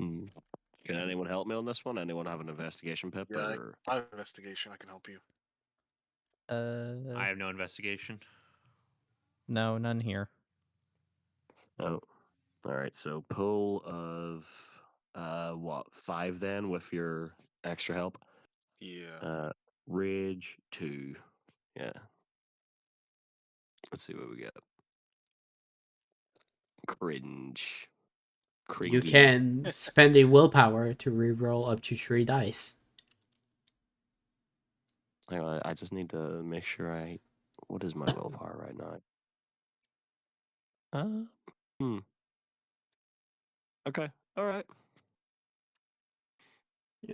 Hmm. Can anyone help me on this one? Anyone have an investigation, Pip? Yeah, Or... I have investigation. I can help you. I have no investigation. No, none here. Oh, all right. So pull of what 5 then with your extra help. Yeah. Rage 2. Yeah. Let's see what we get. Cringe. You Cringy. can spend a willpower to reroll up to 3 dice. Hang on, I just need to make sure I. What is my willpower right now? Hmm. Okay. All right.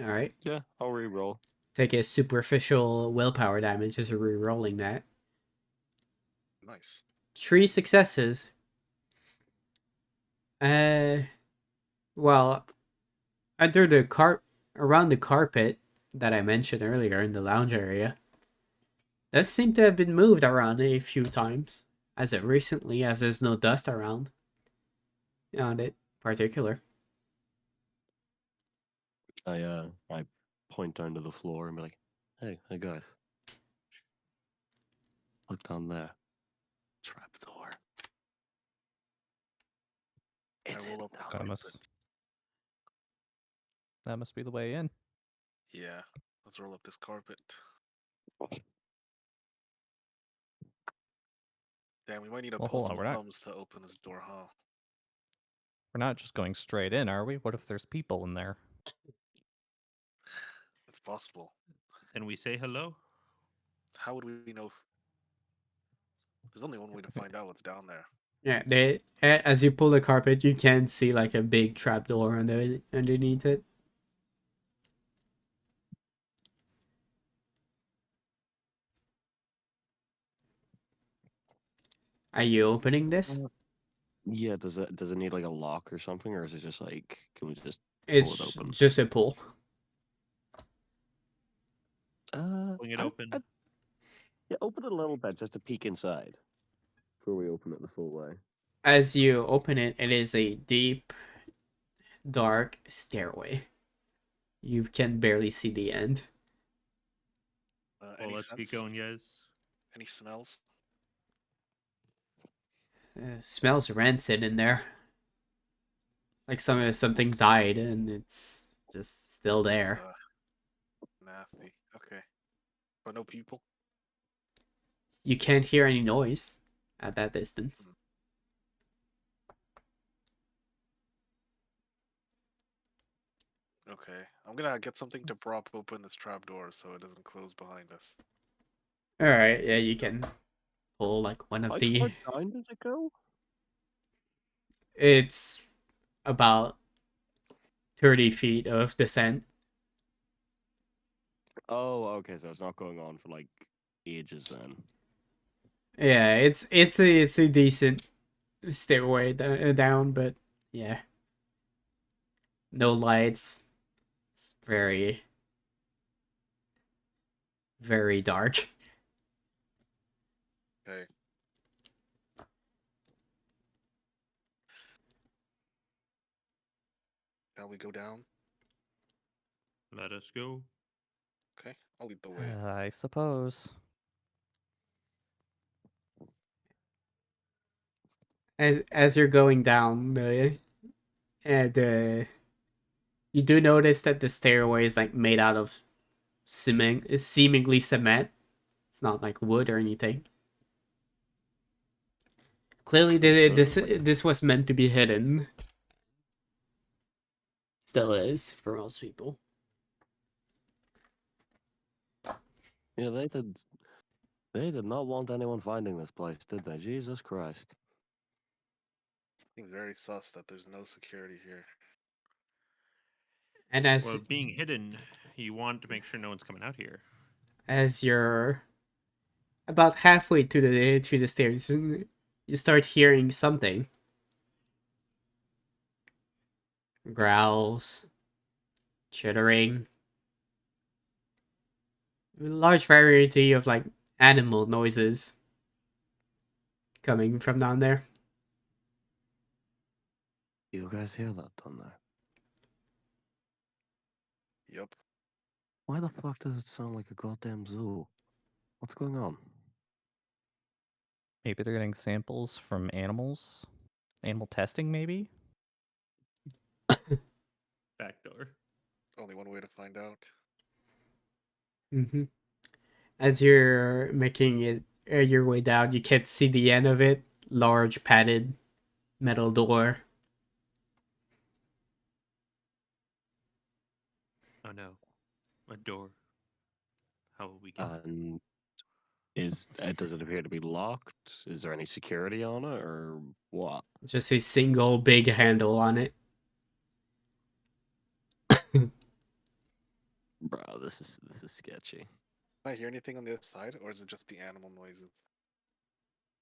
All right. Yeah, I'll re-roll. Take a superficial willpower damage as you're re-rolling that. Nice. 3 successes. Well, under the around the carpet that I mentioned earlier in the lounge area, that seemed to have been moved around a few times, as of recently as there's no dust around on it, particular. I point down to the floor and be like, hey guys, look down there. Trapdoor. It's I roll hidden up the down That there. carpet. must be the way in. Yeah. Let's roll up this carpet. Damn, we might need to Well, pull hold on. some We're thumbs to open this door, huh? not just going straight in, are we? What if there's people in there? It's possible. Then we say hello. How would we know? There's only one way to find out what's down there. Yeah, as you pull the carpet, you can see like a big trapdoor underneath it. Are you opening this? Yeah, does it need like a lock or something, or is it just like, can we just pull it It's open? just a pull. Pulling it open. Yeah, open it a little bit just to peek inside before we open it the full way. As you open it, it is a deep, dark stairway. You can barely see the end. Well, Any let's sense? get going, guys. Any smells? Smells rancid in there. Like something died and it's just still there. Nasty. Okay. But no people? You can't hear any noise at that distance. Okay. I'm gonna get something to prop open this trapdoor so it doesn't close behind us. Alright, yeah, you can pull like one of How the... far down does it go? It's about 30 feet of descent. Oh, okay, so it's not going on for like ages then. Yeah, it's a decent stairway down, but yeah. No lights. It's very, very dark. Okay. Shall we go down? Let us go. Okay. I'll lead the way. I suppose. As you're going down, you do notice that the stairway is like made out of seemingly cement. It's not like wood or anything. Clearly, this was meant to be hidden. Still is for most people. Yeah, they did not want anyone finding this place, did they? Jesus Christ. Seems very sus that there's no security here. And Well, being hidden, you want to make sure no one's coming out here. as you're about halfway to the stairs, you start hearing something. Growls, chittering, a large variety of like animal noises coming from down there. You guys hear that down there? Yep. Why the fuck does it sound like a goddamn zoo? What's going on? Maybe they're getting samples from animals. Animal testing, maybe? Back door. Only one way to find out. Mm-hmm. As you're making it your way down, you can't see the end of it. Large padded metal door. Oh no, a door. How will we get? And does it appear to be locked? Is there any security on it, or what? Just a single big handle on it. Bro, this is sketchy. Can I hear anything on the other side, or is it just the animal noises?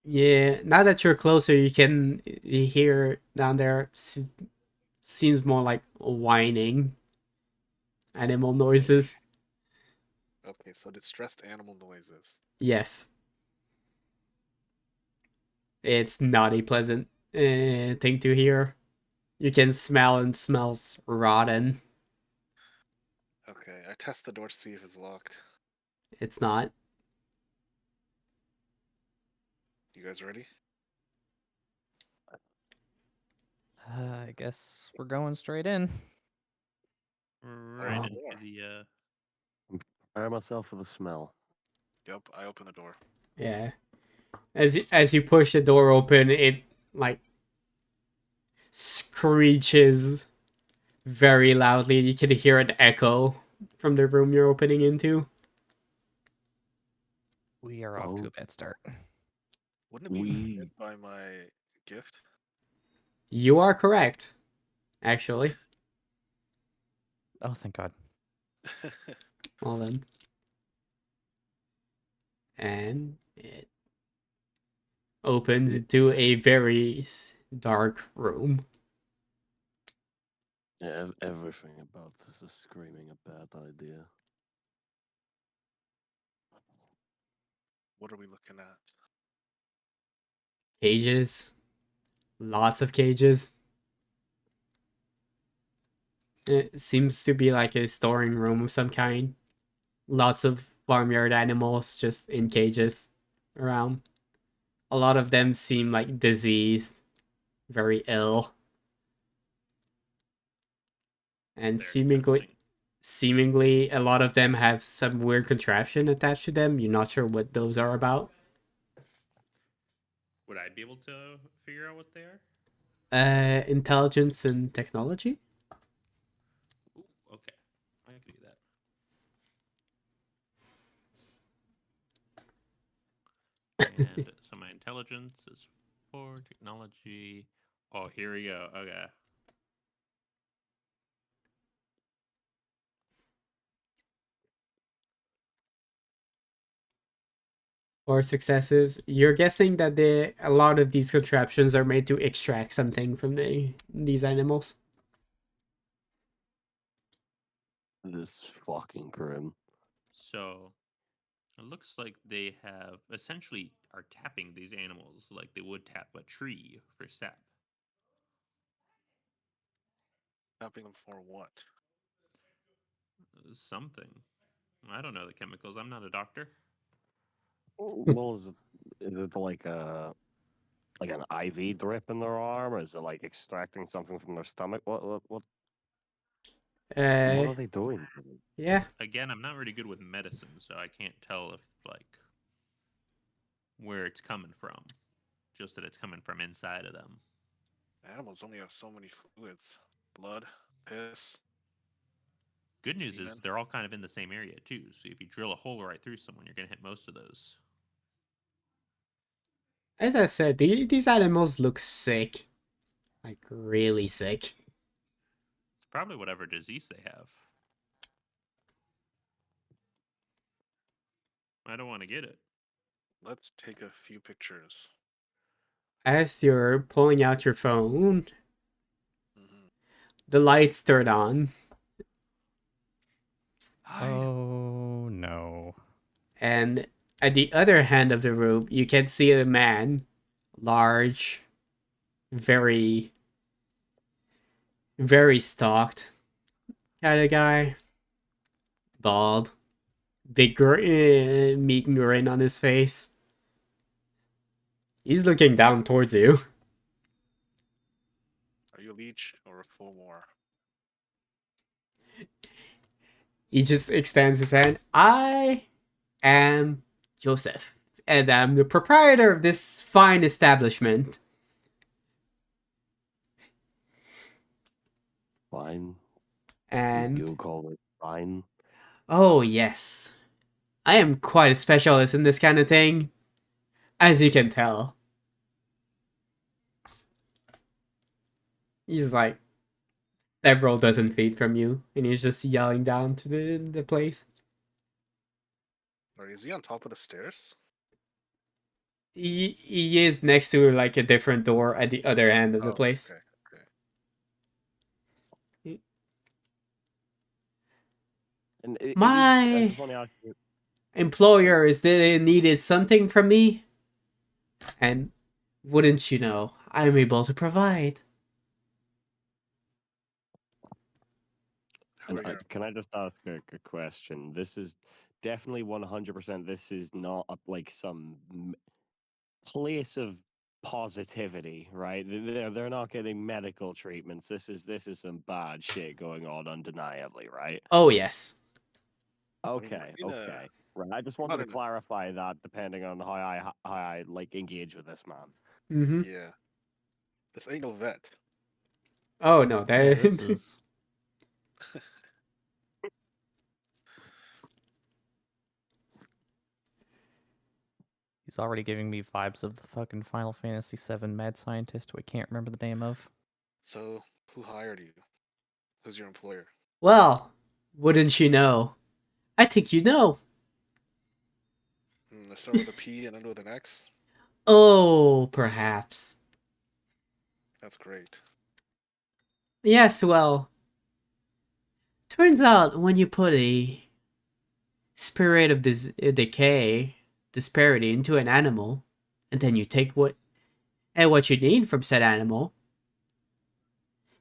Yeah, now that you're closer, you can hear down there. Seems more like whining animal noises. Okay, so distressed animal noises. Yes, it's not a pleasant thing to hear. You can smell and smells rotten. Okay, I test the door to see if it's locked. It's not. You guys ready? I guess we're going straight in. Right Oh, into door. the. Prepare myself for the smell. Yep, I open the door. Yeah. As you push the door open, it like screeches very loudly. You can hear an echo from the room you're opening into. We are off to Oh, a bad start. Wouldn't it be we fit by my gift? You are correct, actually. Oh, thank God. Well then. And it opens into a very dark room. yeah, everything about this is screaming a bad idea. What are we looking at? Cages. Lots of cages. It seems to be like a storing room of some kind. Lots of farmyard animals just in cages around. A lot of them seem like diseased, very ill. And Very tempting. seemingly a lot of them have some weird contraption attached to them. You're not sure what those are about. Would I be able to figure out what they are? Intelligence and technology. Ooh, okay, I can do that. And so my intelligence is 4, technology. Oh, here we go. Okay. Or successes. You're guessing that a lot of these contraptions are made to extract something from these animals. This fucking grim. So it looks like they have essentially are tapping these animals like they would tap a tree for sap. Tapping them for what? Something. I don't know the chemicals. I'm not a doctor. Well, is it like an IV drip in their arm, or is it like extracting something from their stomach? What Uh, are they doing? yeah. Again, I'm not really good with medicine, so I can't tell if like where it's coming from. Just that it's coming from inside of them. Animals only have so many fluids. Blood, piss, Good news is semen. they're all kind of in the same area too. So if you drill a hole right through someone, you're gonna hit most of those. As I said, these animals look sick, like really sick. It's probably whatever disease they have. I don't want to get it. Let's take a few pictures. As you're pulling out your phone, Hmm. the lights turn on, Oh, no. and at the other hand of the room, you can see a man, large, very, very stalked kind of guy. bald, big meek grin on his face. He's looking down towards you. Are you a leech or a full more? He just extends his hand. I am Joseph, and I'm the proprietor of this fine establishment. Fine. And You call it fine. oh yes, I am quite a specialist in this kind of thing, as you can tell. He's like several dozen feet from you, and he's just yelling down to the place. Or is he on top of the stairs? He is next to like a different door at the other end of the place. Okay. And My I just want to ask you, employer is they needed something from me, and wouldn't you know, I'm able to provide. Who are you? can I just ask a question? This is definitely 100%. This is not like some place of positivity, right? They're not getting medical treatments. This is some bad shit going on, undeniably, right? Oh yes. Okay, okay. Right. I just wanted to in a- clarify that, depending on how I like engage with this man. Mm-hmm. Yeah. This ain't no vet. Oh no, Yeah, that this is. He's already giving me vibes of the fucking Final Fantasy VII mad scientist who I can't remember the name of. So, who hired you? Who's your employer? well, wouldn't you know? I think you know. Let's start with a P and end with an X. Oh, perhaps. That's great. Yes, well, turns out when you put a spirit of decay, disparity into an animal, and then you take what you need from said animal,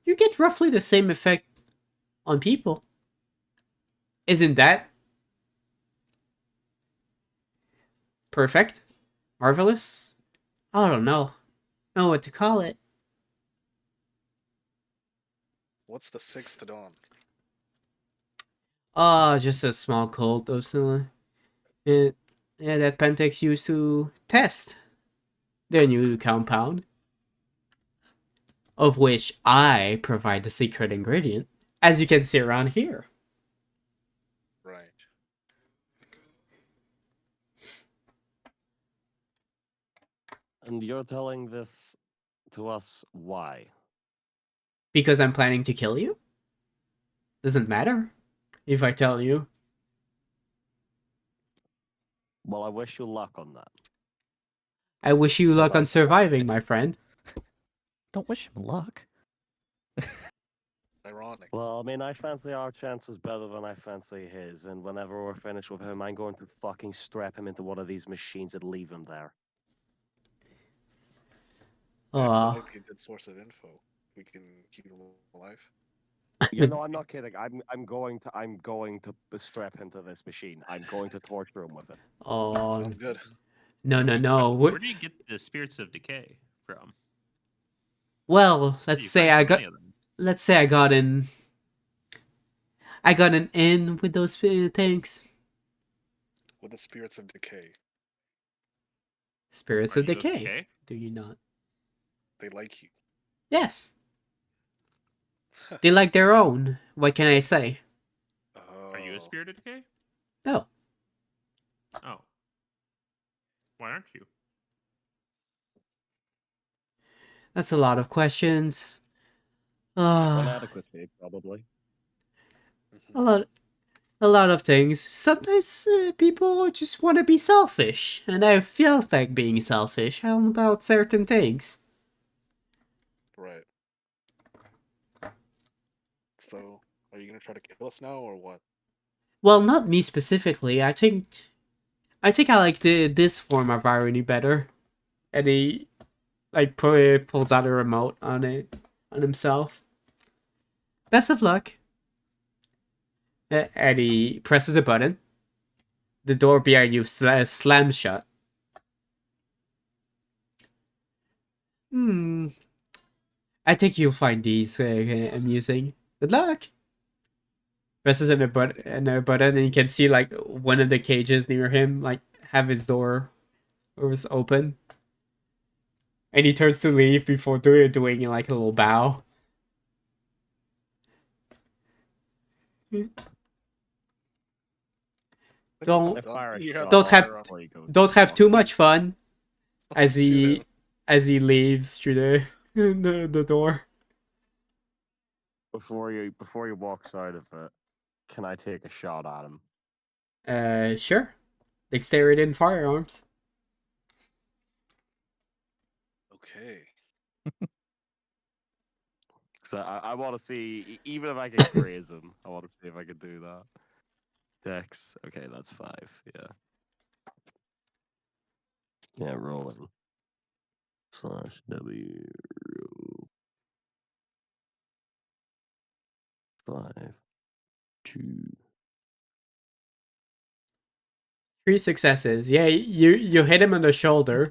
you get roughly the same effect on people. Isn't that perfect? Marvelous? I don't know what to call it. What's the sixth dawn? Just a small cold, though. Still, yeah, that Pentex used to test their new compound, of which I provide the secret ingredient, as you can see around here. Right. And you're telling this to us why? Because I'm planning to kill you? Doesn't matter if I tell you. Well, I wish you luck on that. I wish you luck on Like- surviving, my friend. Don't wish him luck. Ironic. Well, I mean, I fancy our chances better than I fancy his, and whenever we're finished with him, I'm going to fucking strap him into one of these machines and leave him there. That Aw. might be a good source of info. We can keep him alive. You know, I'm not kidding. I'm going to strap him to this machine. I'm going to torture him with it. Oh, Sounds good. no. Where do you get the spirits of decay from? Well, Do let's you say find I so got. many of them? Let's say I got in. I got an in with those things. With the spirits of decay, Spirits Are of you decay. Do you not? they like you. Yes. They like their own. What can I say? Are you a Oh. spirit of decay? No. Oh. Why aren't you? That's a lot of questions. Uh, Inadequacy, probably. a lot of things. Sometimes people just want to be selfish, and I feel like being selfish about certain things. Right. So, are you gonna try to kill us now or what? Well, not me specifically. I like this form of irony better. And he like pulls out a remote on himself. Best of luck. And he presses a button. The door behind you slams shut. I think you'll find these amusing. Good luck. Presses another button, and you can see like one of the cages near him like have his door was open, and he turns to leave before doing like a little bow. Don't If fire a You have shot to don't off have fire off. before he goes don't have too much fun as Shoot him. he leaves through the door. before he walks out of it. Can I take a shot at him? Sure. Dexterity in firearms. Okay. So I want to see, even if I can graze him, I want to see if I can do that. Dex. Okay, that's 5. Yeah. Yeah, rolling. /W. 5, 2. 3 successes. Yeah, you hit him on the shoulder.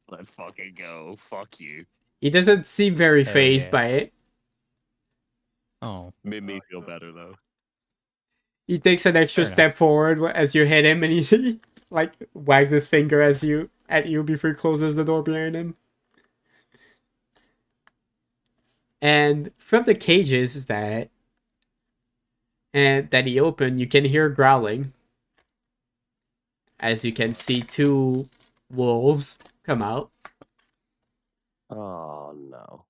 Let's fucking go. Fuck you. He doesn't seem very Hell phased yeah. by it. Oh, Made me feel Good. better though. He takes an extra Fair step enough. forward as you hit him, and he like wags his finger at you before he closes the door behind him. And from the cages that he opened, you can hear growling. As you can see 2 wolves come out. Oh no.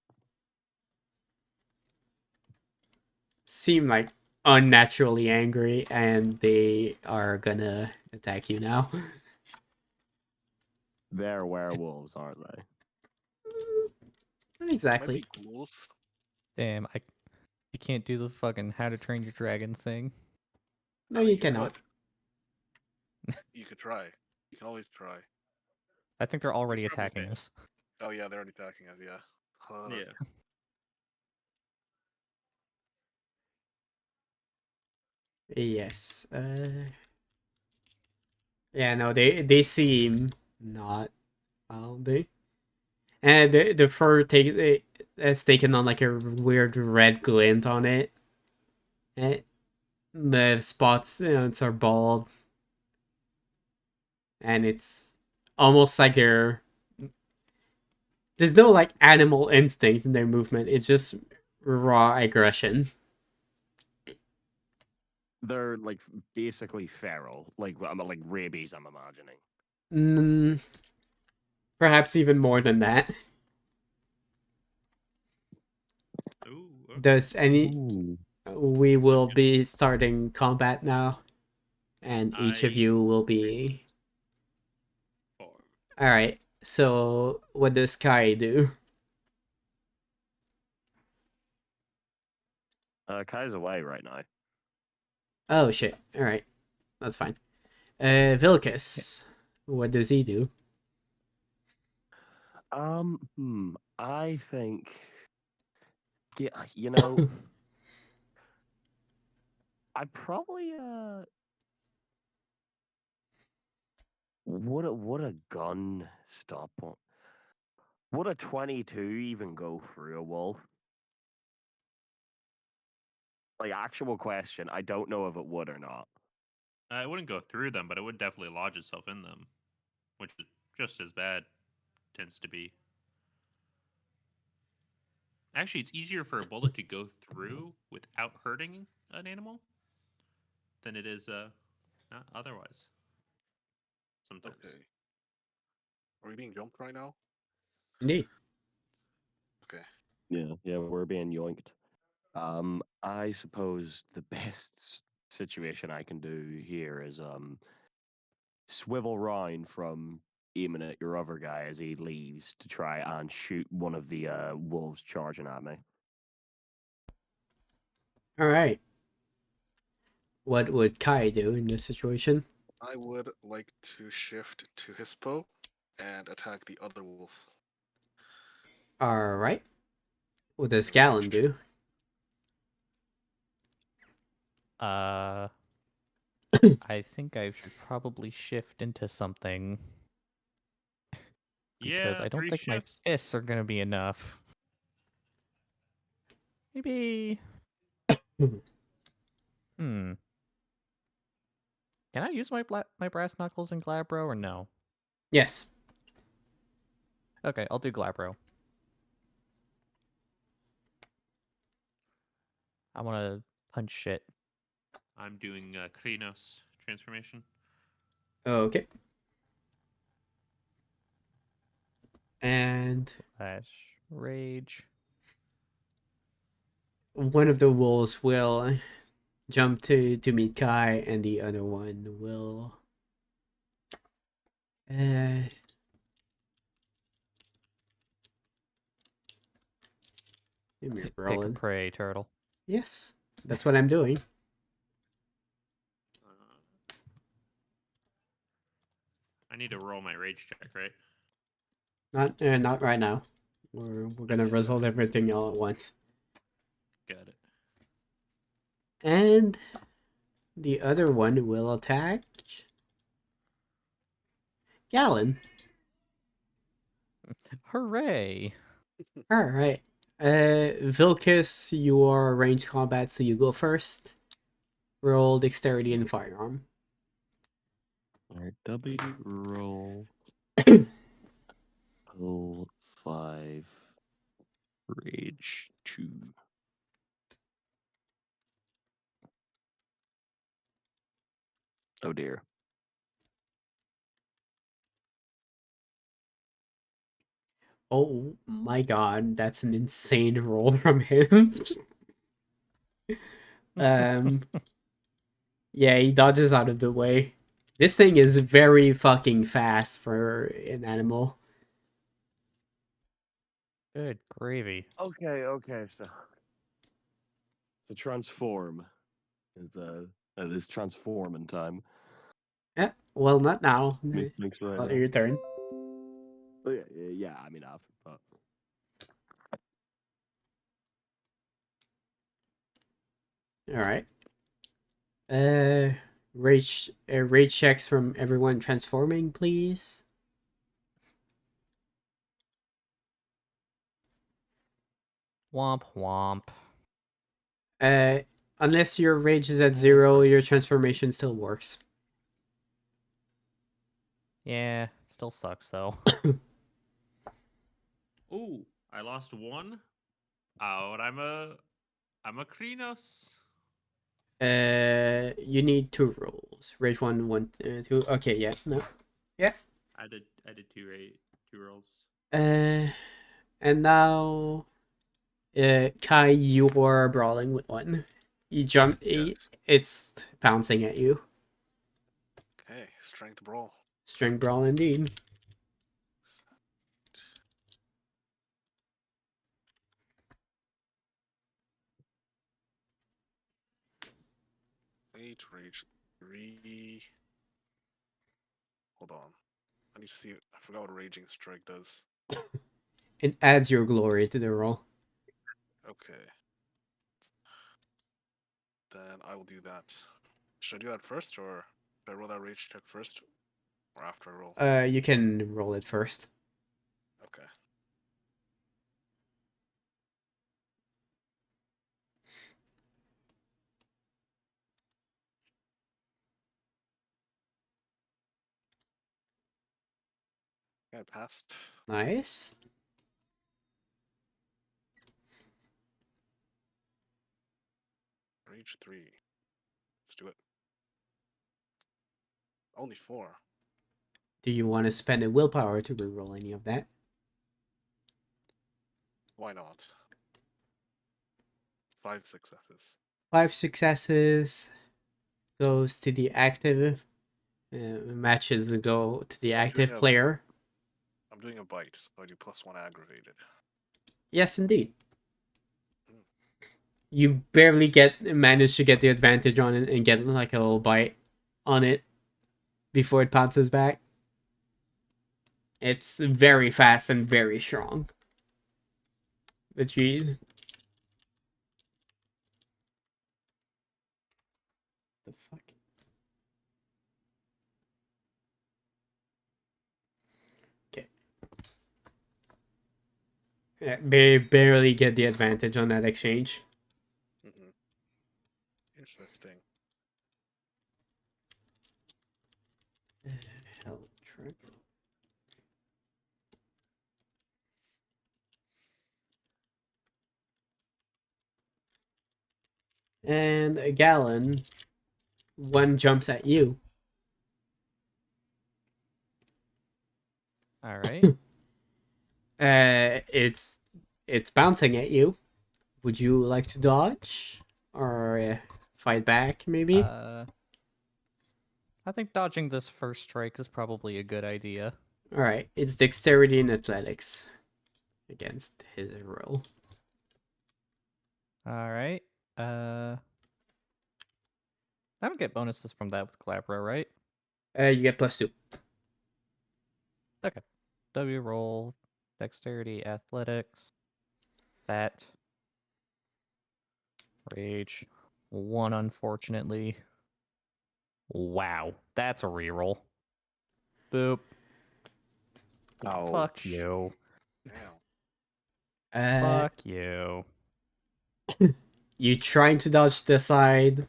Seem like unnaturally angry, and they are gonna attack you now. They're werewolves, aren't they? Not Might exactly. be ghouls. damn! You can't do the fucking How to Train Your Dragon thing. No, you cannot. You could try. You can always try. I think they're already Probably attacking fail. us. Oh yeah, they're already attacking us. Yeah. Yeah. Yes. Yeah, no, they seem not well. And the fur has taken on like a weird red glint on it. And the spots, it's are bald, and it's almost like there's no like animal instinct in their movement. It's just raw aggression. They're like basically feral, like like rabies. I'm imagining. Mm, perhaps even more than that. Ooh. Okay. Does any? Ooh. We will be starting combat now, and each of I you will be. form. All right. So what does Kai do? Kai's away right now. Oh shit! All right, that's fine. Vilcus, what does he do? I think. Yeah, you know, I'd probably would a gun stop on? Would a 22 even go through a wall? Like, actual question. I don't know if it would or not. It wouldn't go through them, but it would definitely lodge itself in them, which is just as bad. Tends to be. Actually, it's easier for a bullet to go through without hurting an animal than it is not otherwise. Sometimes. Okay. Are we being jumped right now? Indeed. Okay. Yeah, we're being yoinked. I suppose the best situation I can do here is swivel round from aiming at your other guy as he leaves to try and shoot one of the wolves charging at me. All right. What would Kai do in this situation? I would like to shift to Hispo and attack the other wolf. All right. What does in Galen range. do? I think I should probably shift into something because Yeah, I don't 3 think my shifts. fists are gonna be enough. Maybe. Hmm. Can I use my brass knuckles in Glabro or no? Yes. Okay, I'll do Glabro. I want to punch shit. I'm doing Krynos transformation. Okay. And Slash rage. one of the wolves will jump to meet Kai, and the other one will. Give me a Pick a rolling. prey, turtle. Yes, that's what I'm doing. I need to roll my rage check, right? Not right now. We're gonna resolve everything all at once. Got it. And the other one will attack Gallon. Hooray! All right. Vilkis, you are ranged combat, so you go first. Roll dexterity and firearm. Alright, W roll. Roll 5. Rage 2. Oh dear. Oh my god, that's an insane roll from him. Yeah, he dodges out of the way. This thing is very fucking fast for an animal. Good gravy. Okay, so transform is this transform in time. Yeah, well, not now. Makes right Not now. your turn. Oh, yeah, I mean after, but All right. Rage checks from everyone transforming, please. Womp womp. Unless your rage is at Yeah, 0, your first. transformation still works. Yeah, it still sucks though. Ooh, I lost 1. Out. I'm a Krynos. You need 2 rolls. Rage 1, 2. Okay, yeah, no, yeah. I did 2 rolls. And now, Kai, you are brawling with one. You jump. Yes. It's pouncing at you. Okay, strength brawl. String brawl indeed. 8, rage 3. Hold on. I need to see. I forgot what raging strike does. It adds your glory to the roll. Okay. Then I will do that. Should I do that first, or should I roll that rage check first, or after I roll? You can roll it first. Okay. I passed. Nice. Rage 3. Let's do it. Only 4. Do you want to spend a willpower to reroll any of that? Why not? 5 successes. 5 successes goes to the active. Matches go to the active player. I'm doing a bite, so I do +1 aggravated. Yes, indeed. You barely manage to get the advantage on it and get like a little bite on it before it pounces back. It's very fast and very strong. But you the fuck? Okay. Yeah, barely get the advantage on that exchange. Mm-hmm. Interesting. Hell, trick. And a gallon. One jumps at you. All right. It's bouncing at you. Would you like to dodge or fight back? Maybe. I think dodging this first strike is probably a good idea. All right. It's dexterity and athletics against his roll. All right. I don't get bonuses from that with Glabro, right? You get +2. Okay. W roll, dexterity, athletics, that, rage, 1 unfortunately. Wow, that's a reroll. Boop. Fuck Ouch. you. Damn. Fuck you. You trying to dodge the side,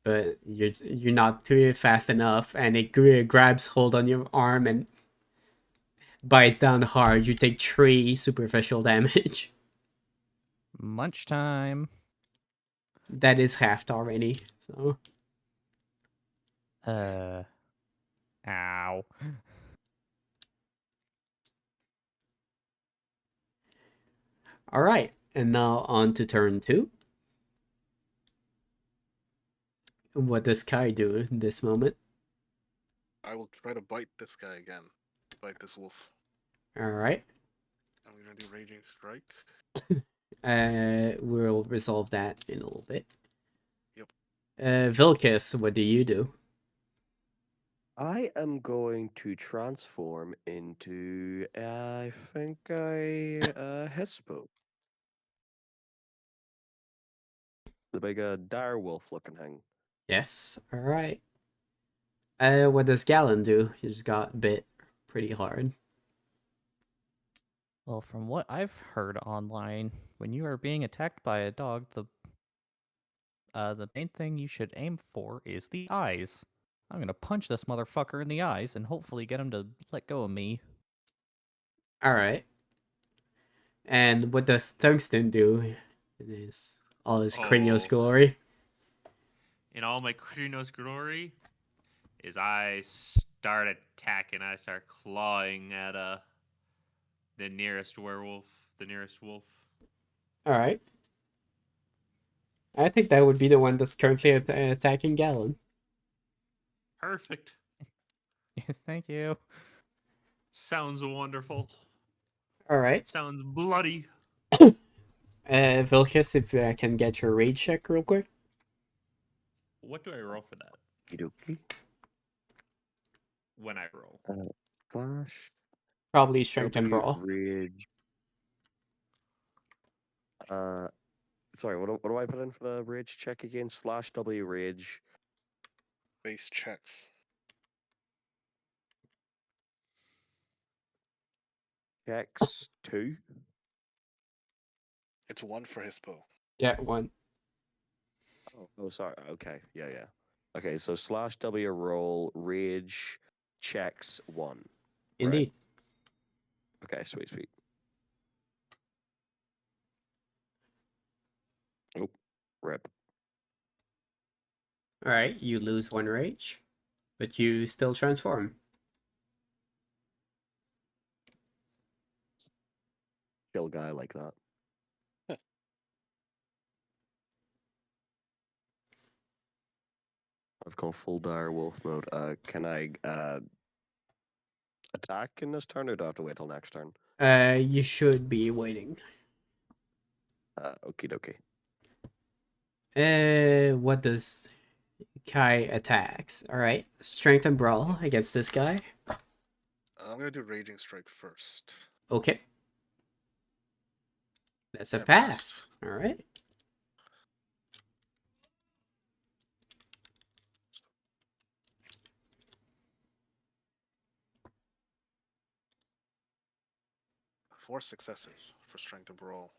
but you're not too fast enough, and it grabs hold on your arm and bites down hard. You take 3 superficial damage. Munch time. That is halved already. So Ow. all right, and now on to turn 2. What does Kai do in this moment? I will try to bite this guy again. Bite this wolf. All right. I'm gonna do Raging Strike. We'll resolve that in a little bit. Yep. Vilkis, what do you do? I am going to transform into, I think, a Hespo. The big dire wolf looking thing. Yes. All right. What does Gallon do? He just got bit pretty hard. Well, from what I've heard online, when you are being attacked by a dog, the main thing you should aim for is the eyes. I'm gonna punch this motherfucker in the eyes and hopefully get him to let go of me. All right. And what does Tungsten do? It is all his Krinios Oh. glory. In all my Krynos glory, is I start attacking. I start clawing at the nearest werewolf, the nearest wolf. All right. I think that would be the one that's currently attacking Gallon. Perfect. Thank you. Sounds wonderful. All right. Sounds bloody. Vilkis, if I can get your rage check real quick. What do I roll for that Okie when I roll? Flash. Probably strength and W brawl. Rage. Sorry, what do I put in for the rage check again? Slash W Rage. Base checks. Checks 2. It's 1 for Hispo. Yeah, 1. Oh, sorry. Okay, yeah. Okay, so slash W roll rage checks 1. Indeed. Okay, sweet. Oh, rip. All right, you lose 1 rage, but you still transform. Kill guy like that. I've gone full dire wolf mode. Can I attack in this turn, or do I have to wait till next turn? You should be waiting. Okie dokie. What does Kai attacks? All right, strength and brawl against this guy. I'm gonna do Raging Strike first. Okay, that's a I pass. All right. 4 successes for strength and brawl.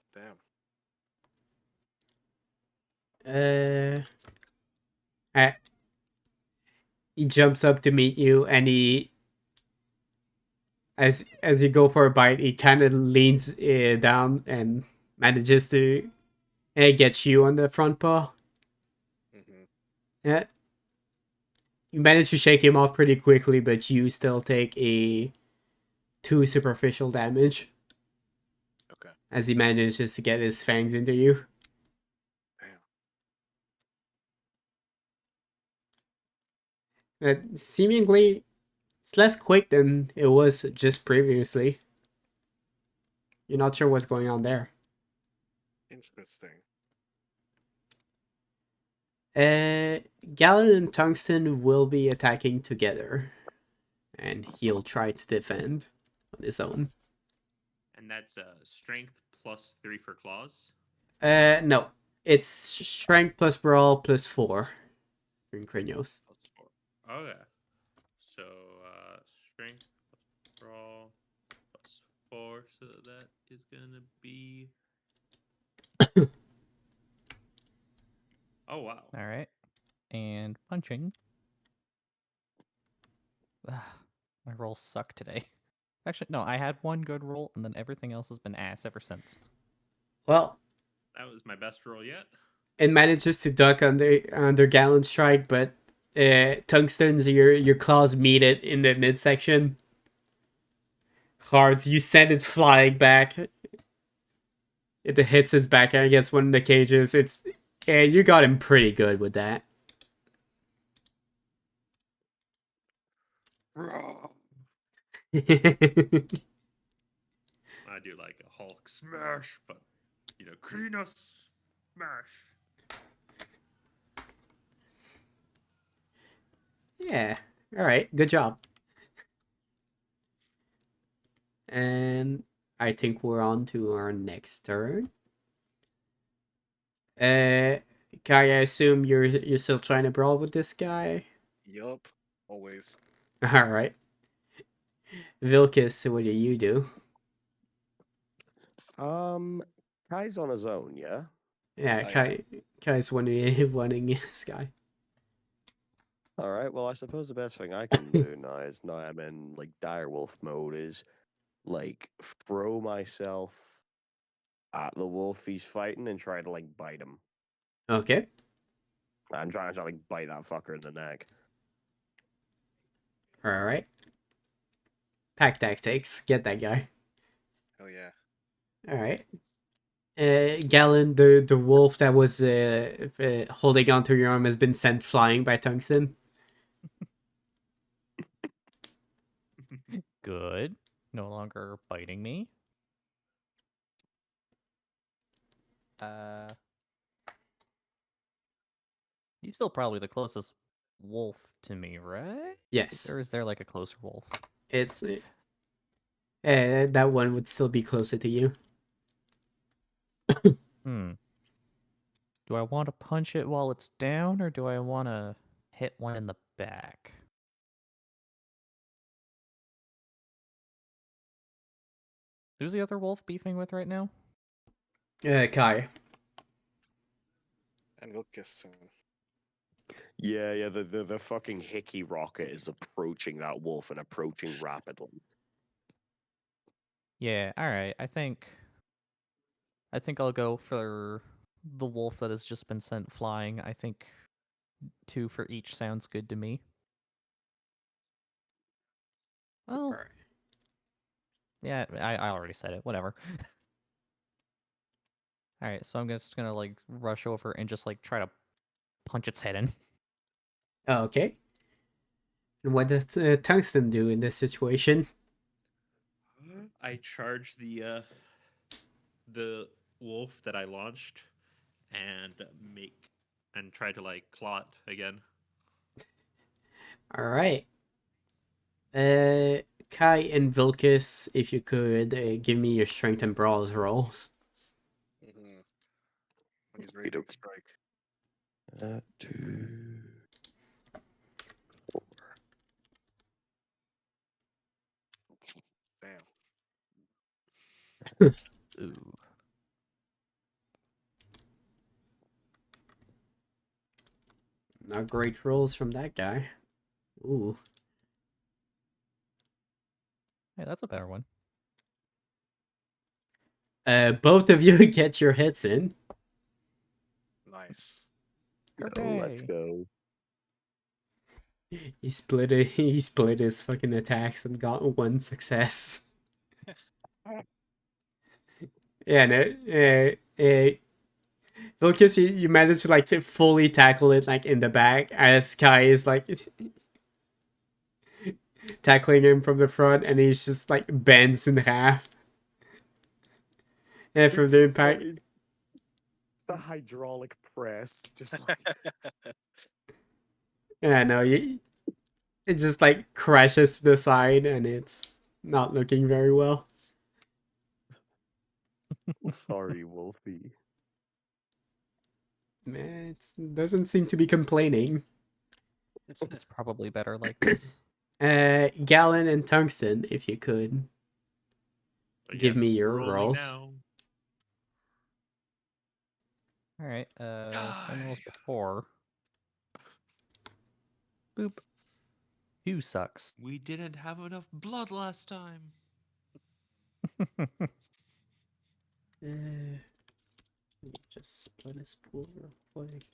Damn. Uh, he jumps up to meet you, and as you go for a bite, he kind of leans down and manages to get you on the front paw. Hmm. Yeah, you manage to shake him off pretty quickly, but you still take a 2 superficial damage Okay. as he manages to get his fangs into you. Damn. Seemingly, it's less quick than it was just previously. You're not sure what's going on there. Interesting. Galen and Tungsten will be attacking together, and he'll try to defend on his own. And that's strength +3 for claws. No, it's strength plus brawl plus 4 in Krinios. +4. Okay. So strength plus brawl +4. So that is gonna be. Oh wow. All right. And punching. My rolls suck today. Actually, no, I had one good roll, and then everything else has been ass ever since. Well, That was my best roll yet. it manages to duck under Galen's strike, but Tungsten's your claws meet it in the midsection. Hard, you send it flying back. It hits his back against one of the cages. You got him pretty good with that. I do like a Hulk smash, but Krynos smash. Yeah. All right. Good job. And I think we're on to our next turn. Kai, I assume you're still trying to brawl with this guy. Yup. Always. All right. Vilkis, what do you do? Kai's on his own, yeah? Yeah, Aye, Kai's wanting this guy. Alright, well, I suppose the best thing I can do now I'm in, like, direwolf mode is, like, throw myself at the wolf he's fighting and try to, like, bite him. Okay. I'm trying to, like, bite that fucker in the neck. All right. Pack tactics. Get that guy. Hell yeah. All right. Galen, the wolf that was holding onto your arm has been sent flying by Tungsten. Good. No longer biting me. He's still probably the closest wolf to me, right? Yes. Or is there like a closer wolf? It's that one would still be closer to you. Do I want to punch it while it's down, or do I want to hit one in the back? Who's the other wolf beefing with right now? Kai. And we'll kiss soon. Yeah, the fucking hickey rocket is approaching that wolf and approaching rapidly. Yeah, alright. I think I'll go for the wolf that has just been sent flying. I think 2 for each sounds good to me. Oh. Alright. Yeah, I already said it. Whatever. Alright, so I'm just gonna like rush over and just like try to punch its head in. Okay. And what does Tungsten do in this situation? I charge the wolf that I launched and try to like claw it again. All right. Kai and Vilkis, if you could give me your strength and brawls rolls. Mm-hmm. When he's ready to strike. 2, 4. Damn. Ooh. Not great rolls from that guy. Ooh. Hey, that's a better one. Both of you get your hits in. Nice. Let's Hooray. go. He split it. He split his fucking attacks and got one success. Yeah, no. Lucas, you managed to like to fully tackle it like in the back as Kai is like tackling him from the front, and he's just like bends in half. And from It's the just impact, like- It's the hydraulic press, just like yeah, no, it just like crashes to the side, and it's not looking very well. sorry, Wolfie. Man, it doesn't seem to be complaining. It's probably better like this. Gallon and Tungsten, if you could But give yes, me your rolling rolls. now. All right. Same rolls before. Boop. You sucks. We didn't have enough blood last time. Let me just split his pool real quick.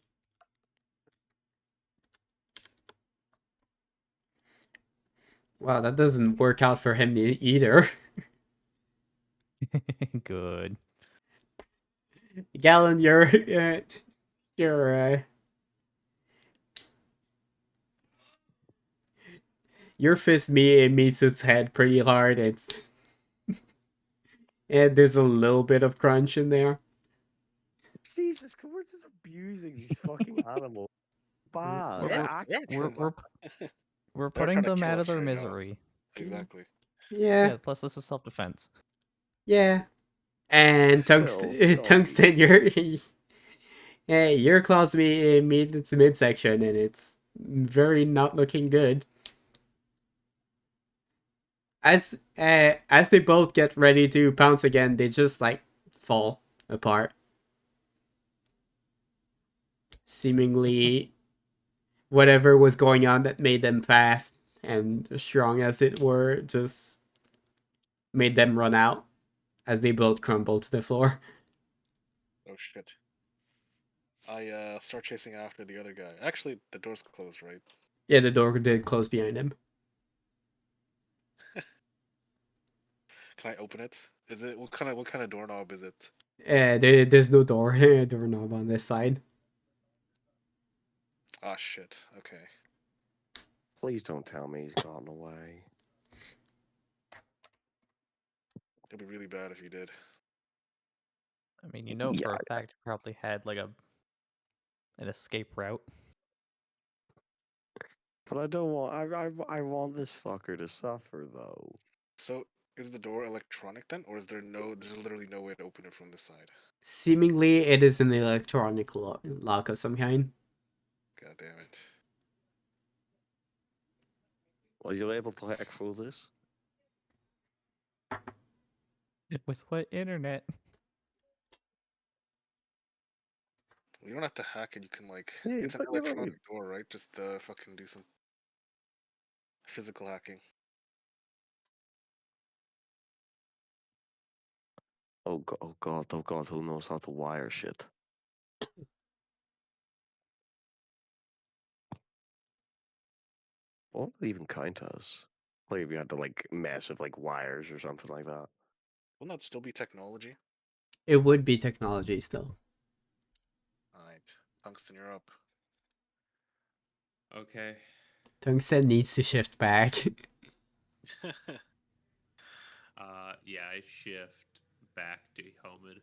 Wow, that doesn't work out for him either. Good. Gallon, your your fist meets its head pretty hard. And there's a little bit of crunch in there. Jesus, we're just abusing these fucking animals. Bad. We're- Actually, We're They're putting trying to them kill out of us their right now. misery. Exactly. Yeah, Yeah. Plus, this is self-defense. yeah. And Still, Tungsten, your claws meet its midsection, and it's very not looking good. As they both get ready to pounce again, they just like fall apart. Seemingly, whatever was going on that made them fast and strong as it were just made them run out as they both crumble to the floor. Oh shit. I start chasing after the other guy. Actually, the door's closed, right? Yeah, the door did close behind him. Can I open it? Is it what kind of doorknob is it? There's no doorknob on this side. Ah shit. Okay. please don't tell me he's gotten away. It'd be really bad if you did. I mean, you know Yeah, for a fact you probably had like an escape route. but I don't want. I want this fucker to suffer though. So is the door electronic then, or is there no? There's literally no way to open it from this side. Seemingly, it is an electronic lock of some kind. God damn it. Are you able to hack through this? With what internet? You don't have to hack it. You can like. Yeah, It's an but you know, electronic door, right? Just fucking do some physical hacking. oh god, oh god, oh god, who knows how to wire shit? What even kind does? Like if you had to like massive like wires or something like that. Wouldn't that still be technology? It would be technology still. Alright. Tungsten, you're up. Okay. Tungsten needs to shift back. Yeah, I shift back to Hamid.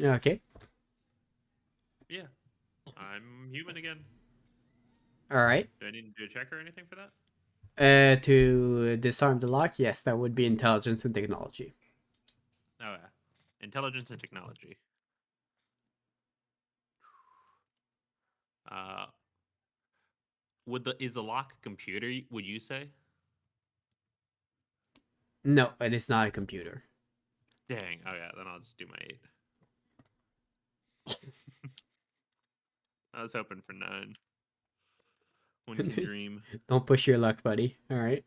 Okay. Yeah. I'm human again. All right. Do I need to do a check or anything for that? To disarm the lock, yes, that would be intelligence and technology. Oh yeah. Intelligence and technology. Uh is the lock a computer? Would you say? No, it is not a computer. Dang. Oh yeah. Then I'll just do my 8. I was hoping for 9. One can dream. Don't push your luck, buddy. All right.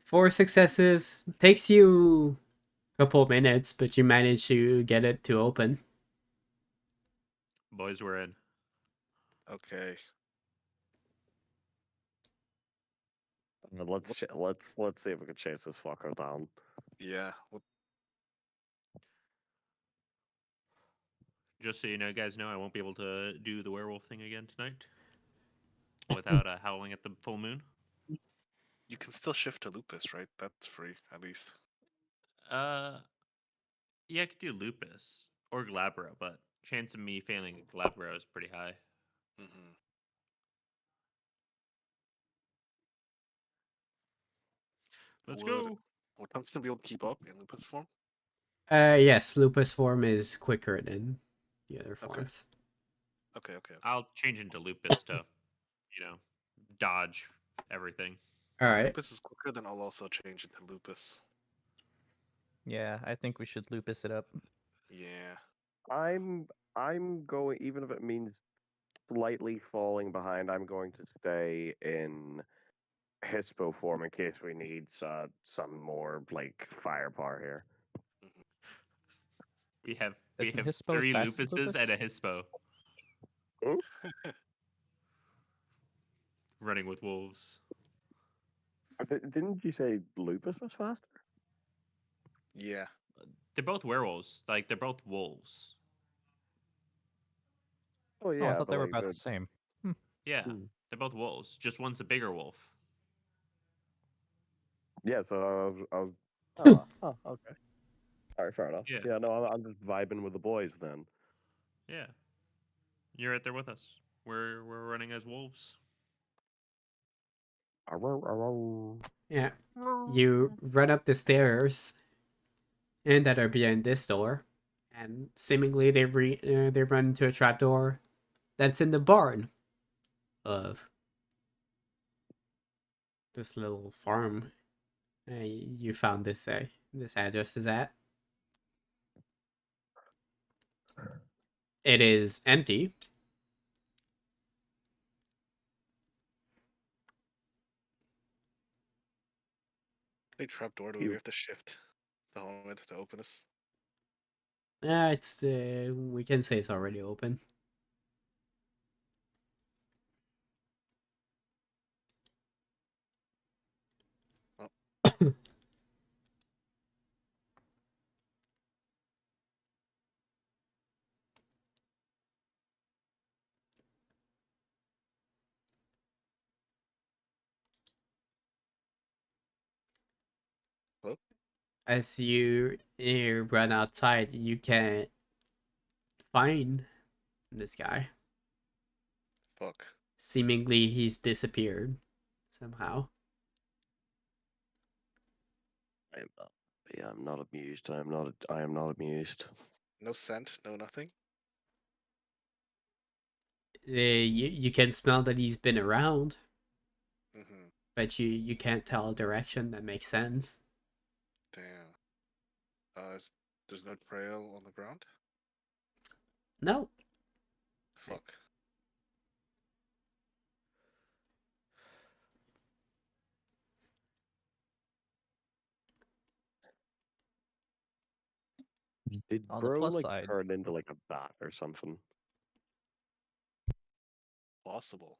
4 successes. Takes you a couple of minutes, but you manage to get it to open. Boys, we're in. Okay. Let's see if we can chase this fucker down. Yeah. Just so you know, guys know, I won't be able to do the werewolf thing again tonight without howling at the full moon. You can still shift to lupus, right? That's free, at least. Yeah, I could do lupus or glabra, but chance of me failing glabra is pretty high. Mm-hmm. Let's go. Would Tungsten be able to keep up in lupus form? Yes, lupus form is quicker than the other forms. Okay. I'll change into lupus to, dodge everything. All right. Lupus is quicker, then I'll also change it to lupus. Yeah, I think we should lupus it up. Yeah. I'm going, even if it means slightly falling behind, I'm going to stay in Hispo form in case we need some more like firepower here. We have Isn't Hispo as 3 fast as lupuses and lupus? a hispo running with wolves. Didn't you say lupus was faster? Yeah. They're both werewolves. Like, they're both wolves. Oh Oh, yeah, I thought but they were like about the same. Yeah, Hmm. they're both wolves. Just one's a bigger wolf. yeah. So I was oh, okay. All right, fair enough. Yeah. Yeah, no, I'm just vibing with the boys then. Yeah. You're right there with us. We're running as wolves. Yeah. You run up the stairs, and that are behind this door, and seemingly they run into a trapdoor that's in the barn of this little farm. You found this address is at. It is empty. Big trapdoor. Do we have to shift the helmet to open this? Yeah, it's we can say it's already open. Oh. Hello? As you run outside, you can find this guy. Fuck. Seemingly, he's disappeared somehow. I'm not amused. I am not amused. No scent, no nothing? You can smell that he's been around, Mm-hmm. but you can't tell a direction that makes sense. Damn. There's no trail on the ground? No. Fuck. Did On the bro plus like side- turn into like a bat or something? Possible.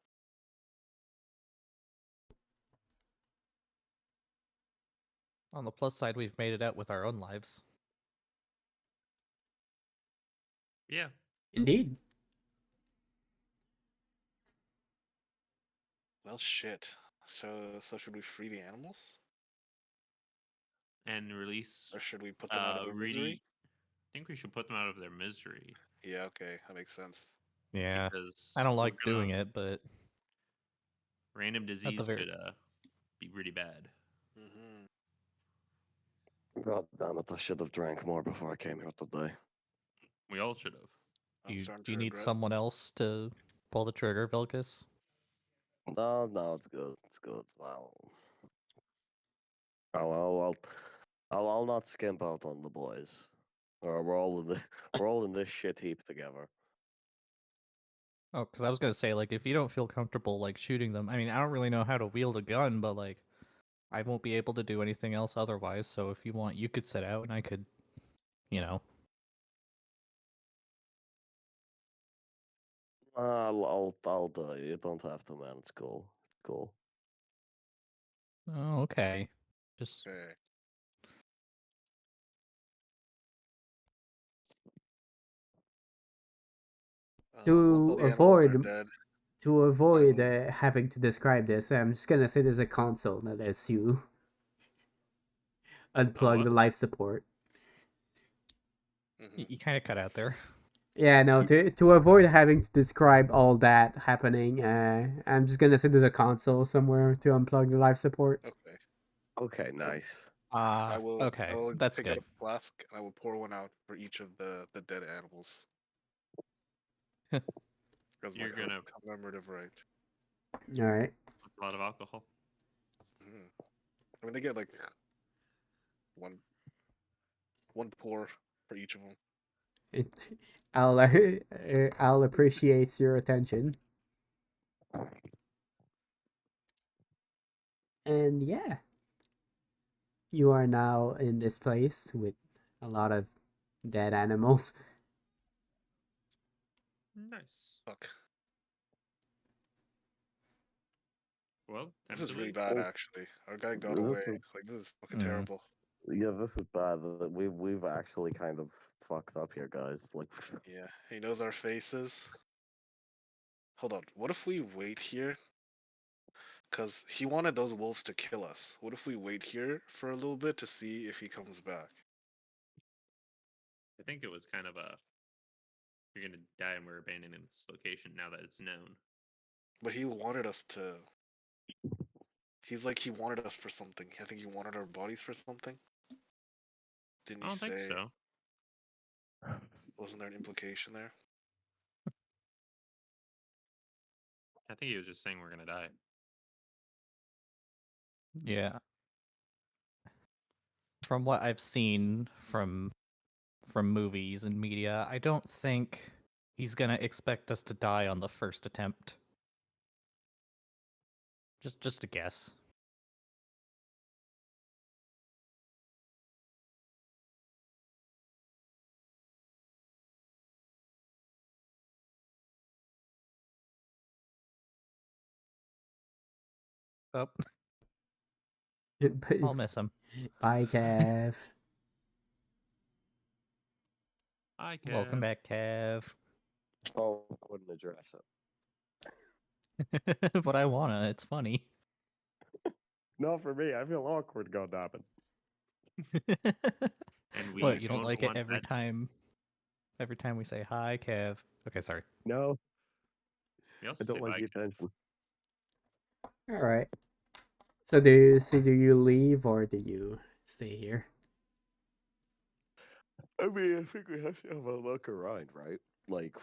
On the plus side, we've made it out with our own lives. Yeah. Indeed. Well, shit. So should we free the animals? And release Or should we put them out of their misery? I think we should put them out of their misery. Yeah, okay. That makes sense. Yeah, Because I don't we're like doing gonna- it, but Random disease very- could be really bad. Mm-hmm. God damn it! I should have drank more before I came here today. We all should have. I'm starting do to you need regret. someone else to pull the trigger, Vilcus? No, it's good. It's good. I'll not skimp out on the boys. Or we're all in the we're all in this shit heap together. Oh, because I was gonna say, like, if you don't feel comfortable like shooting them, I mean, I don't really know how to wield a gun, but like, I won't be able to do anything else otherwise. So if you want, you could sit out, and I could, you know. I'll do it. You don't have to, man. It's cool. Cool. Oh, okay. Just Okay. All To the animals are avoid dead. to avoid will- having to describe this, I'm just gonna say there's a console that lets you unplug what? the life support. Mhm. you kind of cut out there. Yeah, no. To avoid having to describe all that happening, I'm just gonna say there's a console somewhere to unplug the life support. Okay. Okay, Yep. nice. I will. Okay, I will that's take out good. a flask and I will pour one out for each of the dead animals. Because my You're gonna commemorative right. All right. a lot of alcohol. Mhm. I mean, they get like one one pour for each of them. It, I'll appreciate your attention. And yeah, you are now in this place with a lot of dead animals. Nice. Fuck. Well, time This is to really leave. bad, Oh, actually. Our guy got this away. is Like, this is fucking Mm. terrible. yeah, this is bad. We've actually kind of fucked up here, guys. Like, Yeah, he knows our faces. Hold on. What if we wait here? Because he wanted those wolves to kill us. What if we wait here for a little bit to see if he comes back? I think it was kind of a you're gonna die and we're abandoning this location now that it's known. But he wanted us to. He's like, he wanted us for something. I think he wanted our bodies for something. Didn't I he don't think say? so. Wasn't there an implication there? I think he was just saying we're gonna die. Yeah. From what I've seen from movies and media, I don't think he's gonna expect us to die on the first attempt. Just a guess. Oh, I'll miss him. Bye, Kev. Hi, Kev. Welcome back, Kev. oh, I wouldn't address it. But I wanna. It's funny. No, for me, I feel awkward. Goddammit. And we What, you don't don't like it want every that. time? Every time we say hi, Kev. Okay, sorry. No, We also I don't say like bye, the Kev. attention. All right. So do you leave or do you stay here? I mean, I think we have to have a look around, right? Like,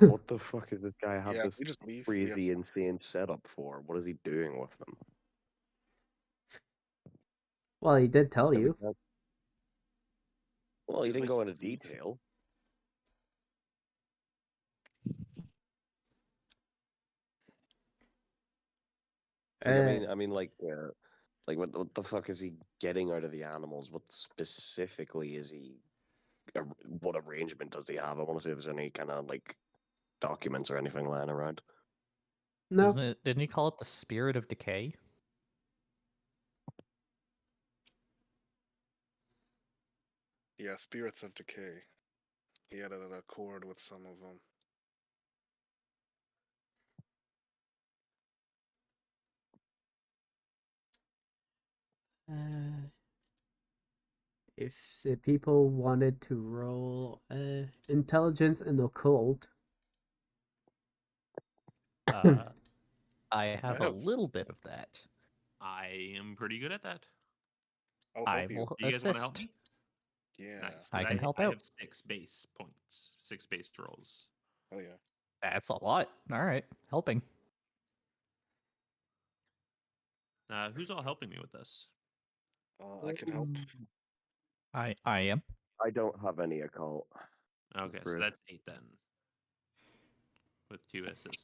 what the fuck is this guy have Yeah, if this we just leave, we have. crazy, insane setup for? What is he doing with them? Well, he did tell That we you. can't- Well, he He's didn't making go into us eat. detail. Like, Uh, like what the fuck is he getting out of the animals? What specifically is he? What arrangement does he have? I want to see if there's any kind of like documents or anything lying around. no. Didn't he call it the spirit of decay? Yeah, spirits of decay. He had an accord with some of them. Uh, if the people wanted to roll intelligence and occult, I have I a have. little bit of that. I am pretty good at that. I'll I help you. will Do you guys want to help assist. me? Yeah. Nice. I Because can help I out. have 6 base points, 6 base rolls. Oh yeah. That's a lot. All right, helping. Who's all helping me with this? I can help. I am. I don't have any occult. Okay, so Rude. that's 8 then. With 2 assists.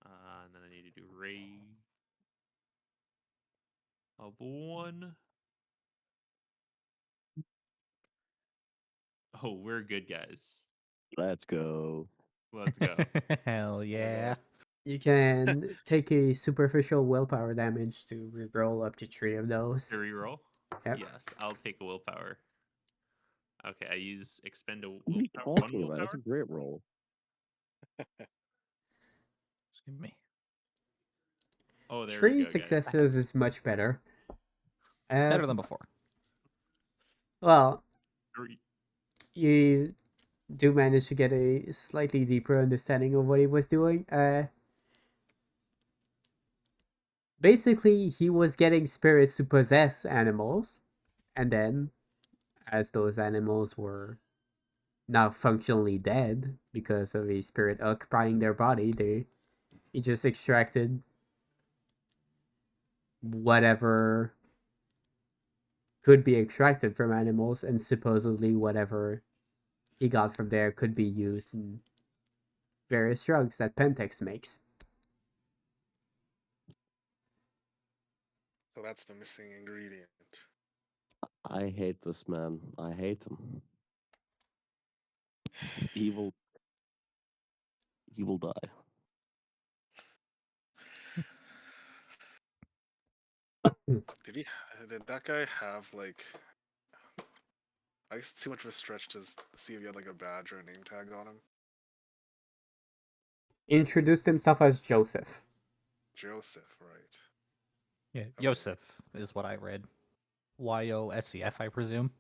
And then I need to do ray of 1. Oh, we're good, guys. Let's go. Let's go. Hell yeah. You can take a superficial willpower damage to reroll up to 3 of those. To reroll? Yep. Yes, I'll take a willpower. Okay, I use expend a What are you willpower, 1 talking about? That's willpower. a great roll. Excuse me. Oh, there we 3 go, guys. successes is much better. Better than before. Well, 3. you do manage to get a slightly deeper understanding of what he was doing. Basically, he was getting spirits to possess animals, and then, as those animals were now functionally dead because of a spirit occupying their body, he just extracted whatever could be extracted from animals, and supposedly whatever he got from there could be used in various drugs that Pentex makes. So that's the missing ingredient. I hate this man. I hate him. He will die. Did that guy have like? I guess it's too much of a stretch to see if he had like a badge or a name tag on him. Introduced himself as Joseph. Joseph, right? Yeah, Okay. Yosef is what I read. Yosef, I presume.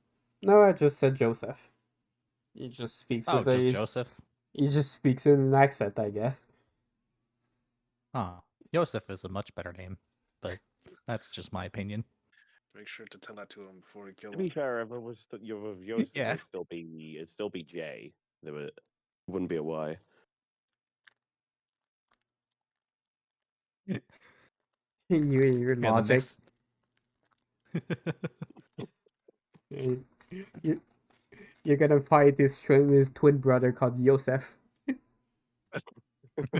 No, I just said Joseph. He just speaks Oh, with just a. Joseph. He just speaks in an accent, I guess. Oh, Yosef is a much better name, but that's just my opinion. Make sure to tell that to him before we kill To him. be fair, if it was Joseph, Yeah. it'd still be J. It wouldn't be a Y. Your Yeah, the logic. mix. You're gonna fight this twin brother called Joseph.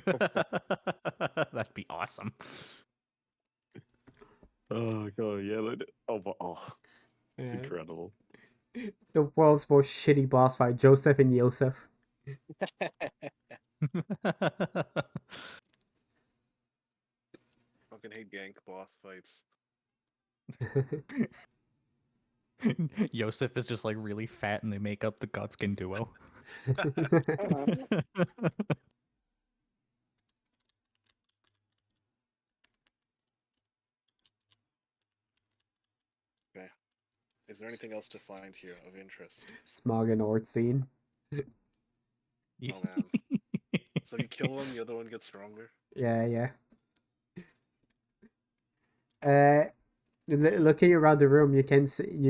That'd be awesome. Oh god, yeah. Yeah. Incredible. The world's most shitty boss fight, Joseph and Joseph. Fucking hate gank boss fights. Yosef is just like really fat and they make up the Godskin duo. Okay. Is there anything else to find here of interest? Smog and Ortstein. Oh man. So if you kill one, the other one gets stronger. Yeah. Looking around the room, you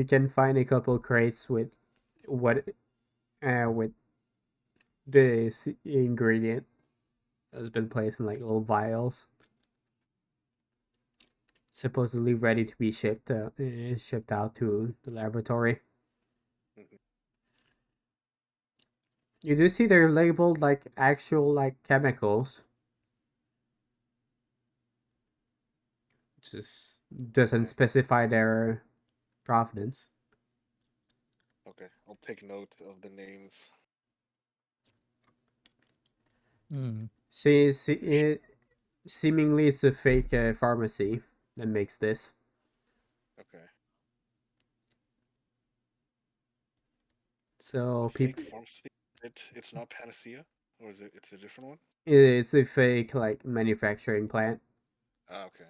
can find a couple crates with with the ingredient that's been placed in like little vials, supposedly ready to be shipped out to the laboratory. Mhm. You do see they're labeled like actual like chemicals. Just doesn't Okay. specify their provenance. Okay, I'll take note of the names. Seemingly it's a fake pharmacy that makes this. Okay. So Fake people, pharmacy. It's not Panacea, or is it? It's a different one. it's a fake like manufacturing plant. Ah, okay.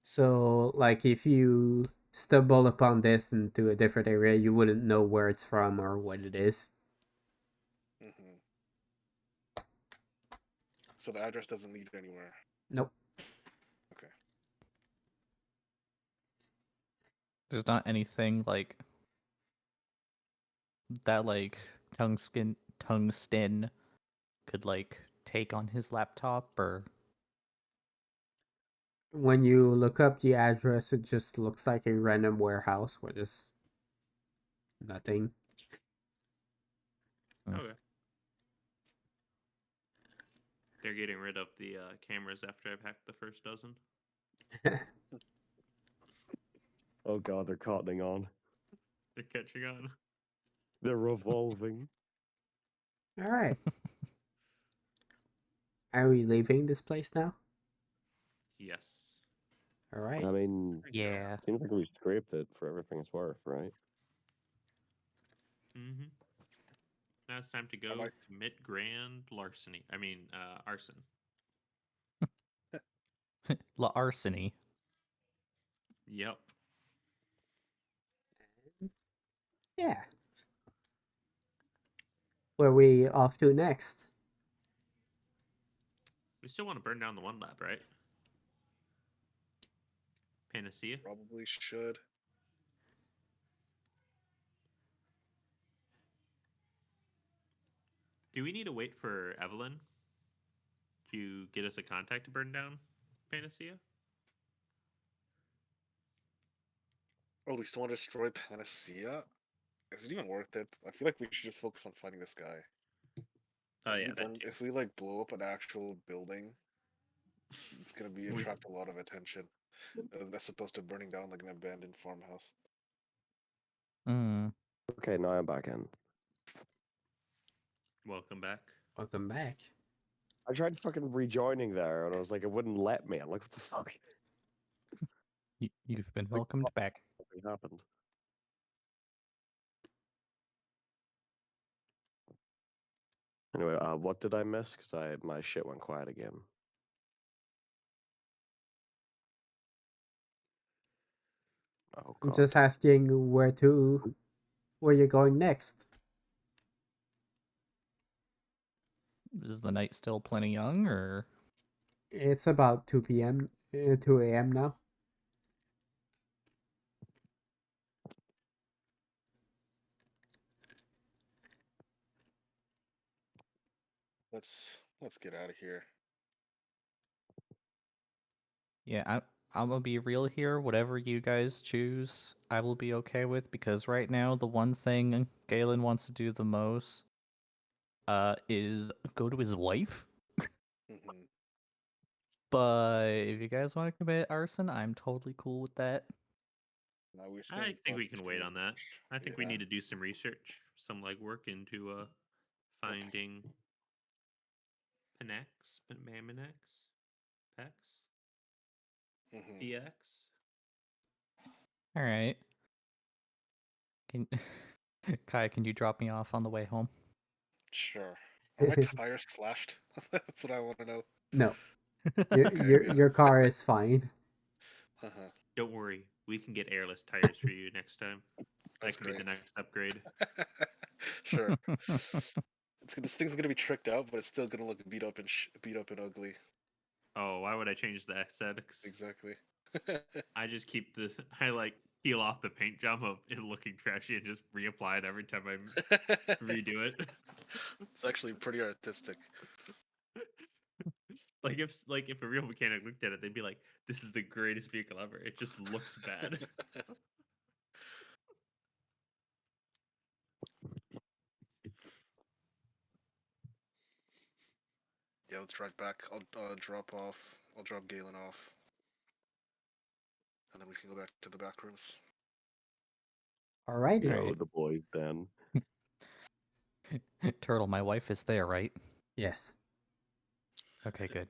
So like if you stumble upon this into a different area, you wouldn't know where it's from or what it is. Mm-hmm. So the address doesn't lead anywhere. Nope. Okay. There's not anything like that like tungsten could like take on his laptop, or When you look up the address, it just looks like a random warehouse where there's nothing. Hmm. Okay. They're getting rid of the cameras after I've hacked the first dozen. Oh god, they're cottoning on. They're catching on. They're revolving. All right. Are we leaving this place now? Yes. All right. I mean, yeah. seems like we scraped it for everything it's worth, right? Mm-hmm. Now it's time to go like- commit grand larceny. I mean, arson. Larceny. Yep. Yeah. Where we off to next? We still want to burn down the one lab, right? Panacea. Probably should. Do we need to wait for Evelyn to get us a contact to burn down Panacea? Oh, we still want to destroy Panacea? Is it even worth it? I feel like we should just focus on fighting this guy. Oh 'Cause yeah, if we like blow up an actual building, it's gonna be We- attract a lot of attention, as opposed to burning down like an abandoned farmhouse. Mm. Okay, now I'm back in. Welcome back. Welcome back. I tried fucking rejoining there, and I was like, it wouldn't let me. I'm like, what the fuck? You've been welcomed back. Something happened. Anyway, what did I miss? Because my shit went quiet again. Oh I'm god. just asking where you're going next. Is the night still plenty young, or It's about 2 p.m. 2 a.m. now. Let's get out of here. yeah? I'm gonna be real here. Whatever you guys choose, I will be okay with, because right now the one thing Galen wants to do the most is go to his wife. Hmm. But if you guys want to commit arson, I'm totally cool with that. Now we I think we can wait on that. I think we Yeah. need to do some research, some legwork into finding Penex, Maminex, Pex, Hmm. PX. All right. Can Kai, can you drop me off on the way home? Sure. Are my tires slashed? That's what I want to know. No, Okay. your car is fine. Uh-huh. Don't worry, we can get airless tires for you next time. That's That could be the great. next upgrade. Sure. This thing's gonna be tricked out, but it's still gonna look beat up and beat up and ugly. Oh, why would I change the aesthetics? Exactly. I just keep the I like peel off the paint job of it looking trashy and just reapply it every time I redo it. It's actually pretty artistic. Like if a real mechanic looked at it, they'd be like, "This is the greatest vehicle ever." It just looks bad. Yeah, let's drive back. I'll drop Galen off, and then we can go back to the back rooms. Alrighty. Right. No, the boys then. Turtle, my wife is there, right? Yes. Okay, good.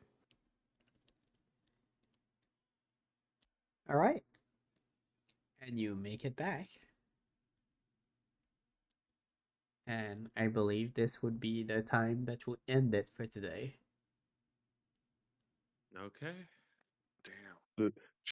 All right. And you make it back. And I believe this would be the time that will end it for today. Okay. Damn.